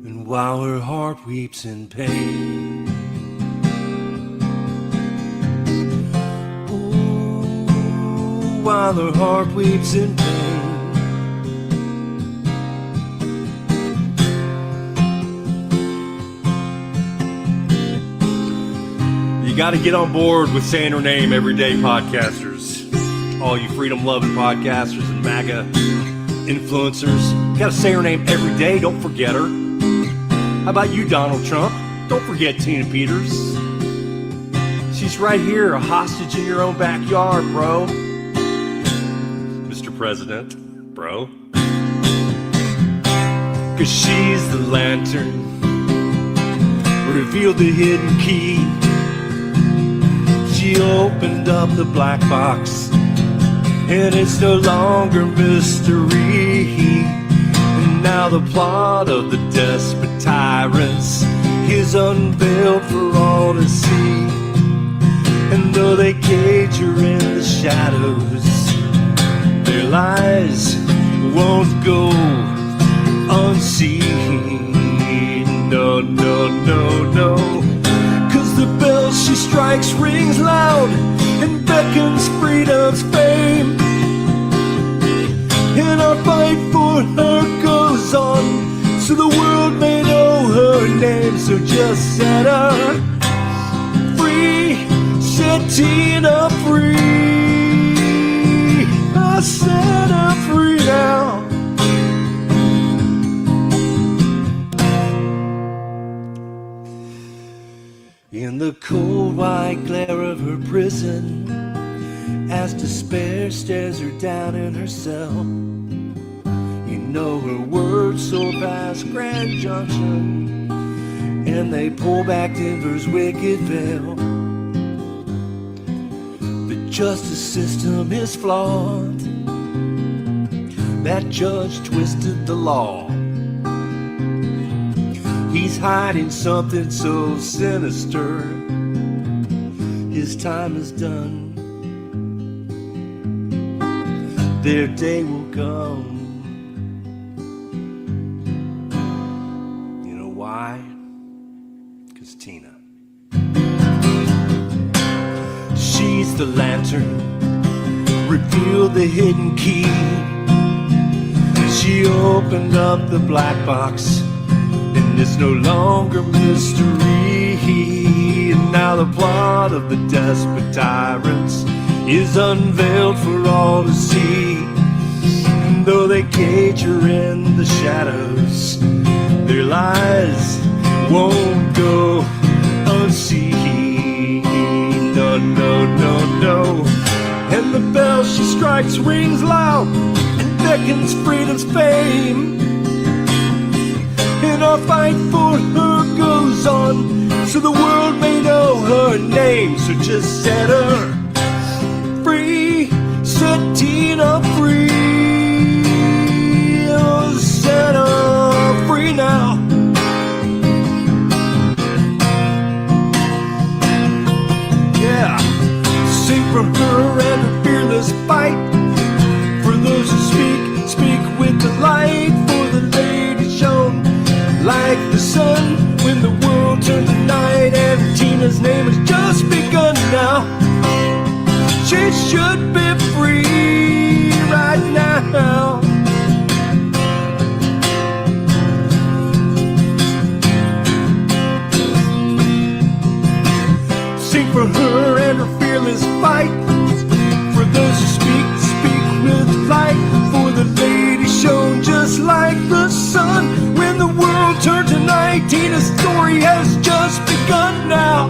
S4: And while her heart weeps in pain, ooh, while her heart weeps in pain, you got to get on board with saying her name every day, podcasters. All you freedom-loving podcasters and MAGA influencers. You got to say her name every day. Don't forget her. How about you, Donald Trump? Don't forget Tina Peters. She's right here, a hostage in your own backyard, bro. Mr. President, bro. 'Cause she's the lantern, revealed the hidden key. She opened up the black box, and it's no longer mystery. And now the plot of the desperate tyrants is unveiled for all to see. And though they cage her in the shadows, their lies won't go unseen. No, no, no, no. The bell she strikes rings loud and beckons freedom's fame. And our fight for her goes on, so the world may know her name. So just set her free, set Tina free. I set her free now. In the cold white glare of her prison, as despair stares her down in her cell, you know her words soar past Grand Junction, and they pull back Denver's wicked veil. The justice system is flawed, that judge twisted the law. He's hiding something so sinister. His time is done. Their day will come. You know why? 'Cause Tina. She's the lantern, revealed the hidden key. She opened up the black box, and it's no longer mystery. And now the plot of the desperate tyrants is unveiled for all to see. And though they cage her in the shadows, their lies won't go unseen. No, no, no, no. And the bell she strikes rings loud and beckons freedom's fame. And our fight for her goes on, so the world may know her name. So just set her free, set Tina free. Oh, for her and her fearless fight. For those who speak with delight. For the lady shone like the sun when the world turned to night. And Tina's name has just begun now. She should be free right now. Sing for her and her fearless fight. For those who speak with light. For the lady shone just like the sun when the world turned to night. Tina's story has just begun now.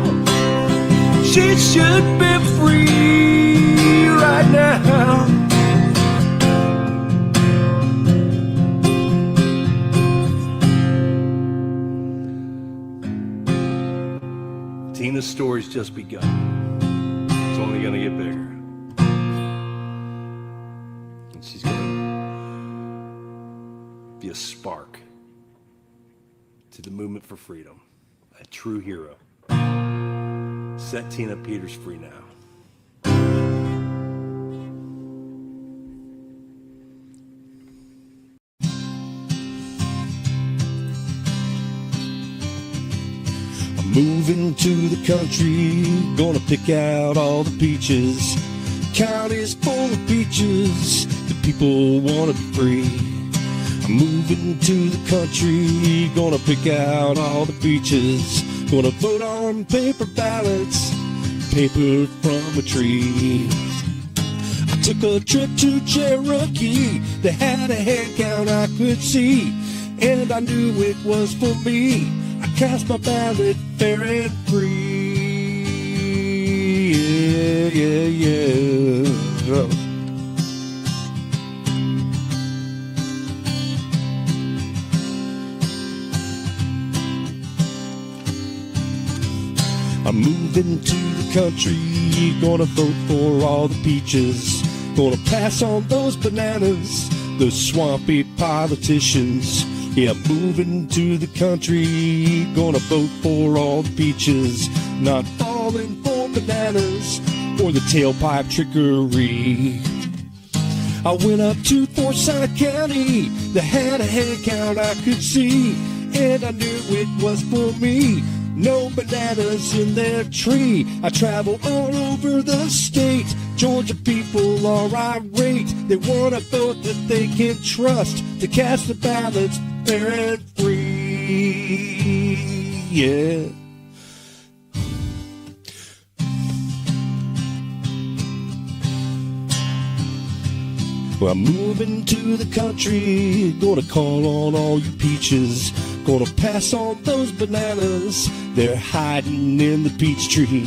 S4: She should be free right now. Tina's story's just begun. It's only gonna get bigger. And she's gonna be a spark to the movement for freedom. A true hero. Set Tina Peters free now. I'm moving to the country, gonna pick out all the peaches. County's full of beaches, the people wanna be free. I'm moving to the country, gonna pick out all the beaches. Gonna vote on paper ballots, paper from a tree. I took a trip to Cherokee, they had a hand count I could see, and I knew it was for me. I cast my ballot fair and free. Yeah. I'm moving to the country, gonna vote for all the peaches. Gonna pass on those bananas, those swampy politicians. Yeah, I'm moving to the country, gonna vote for all the peaches. Not falling for bananas or the tailpipe trickery. I went up to Forsyth County, they had a hand count I could see, and I knew it was for me. No bananas in their tree. I travel all over the state. Georgia people are irate. They want a vote that they can trust to cast the ballots fair and free. Yeah. Well, I'm moving to the country, gonna call on all you peaches. Gonna pass on those bananas, they're hiding in the peach tree.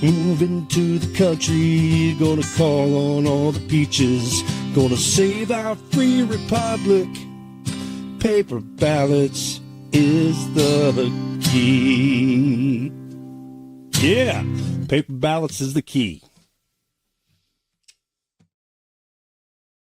S4: Moving to the country, gonna call on all the peaches. Gonna save our free republic, paper ballots is the key. Yeah, paper ballots is the key.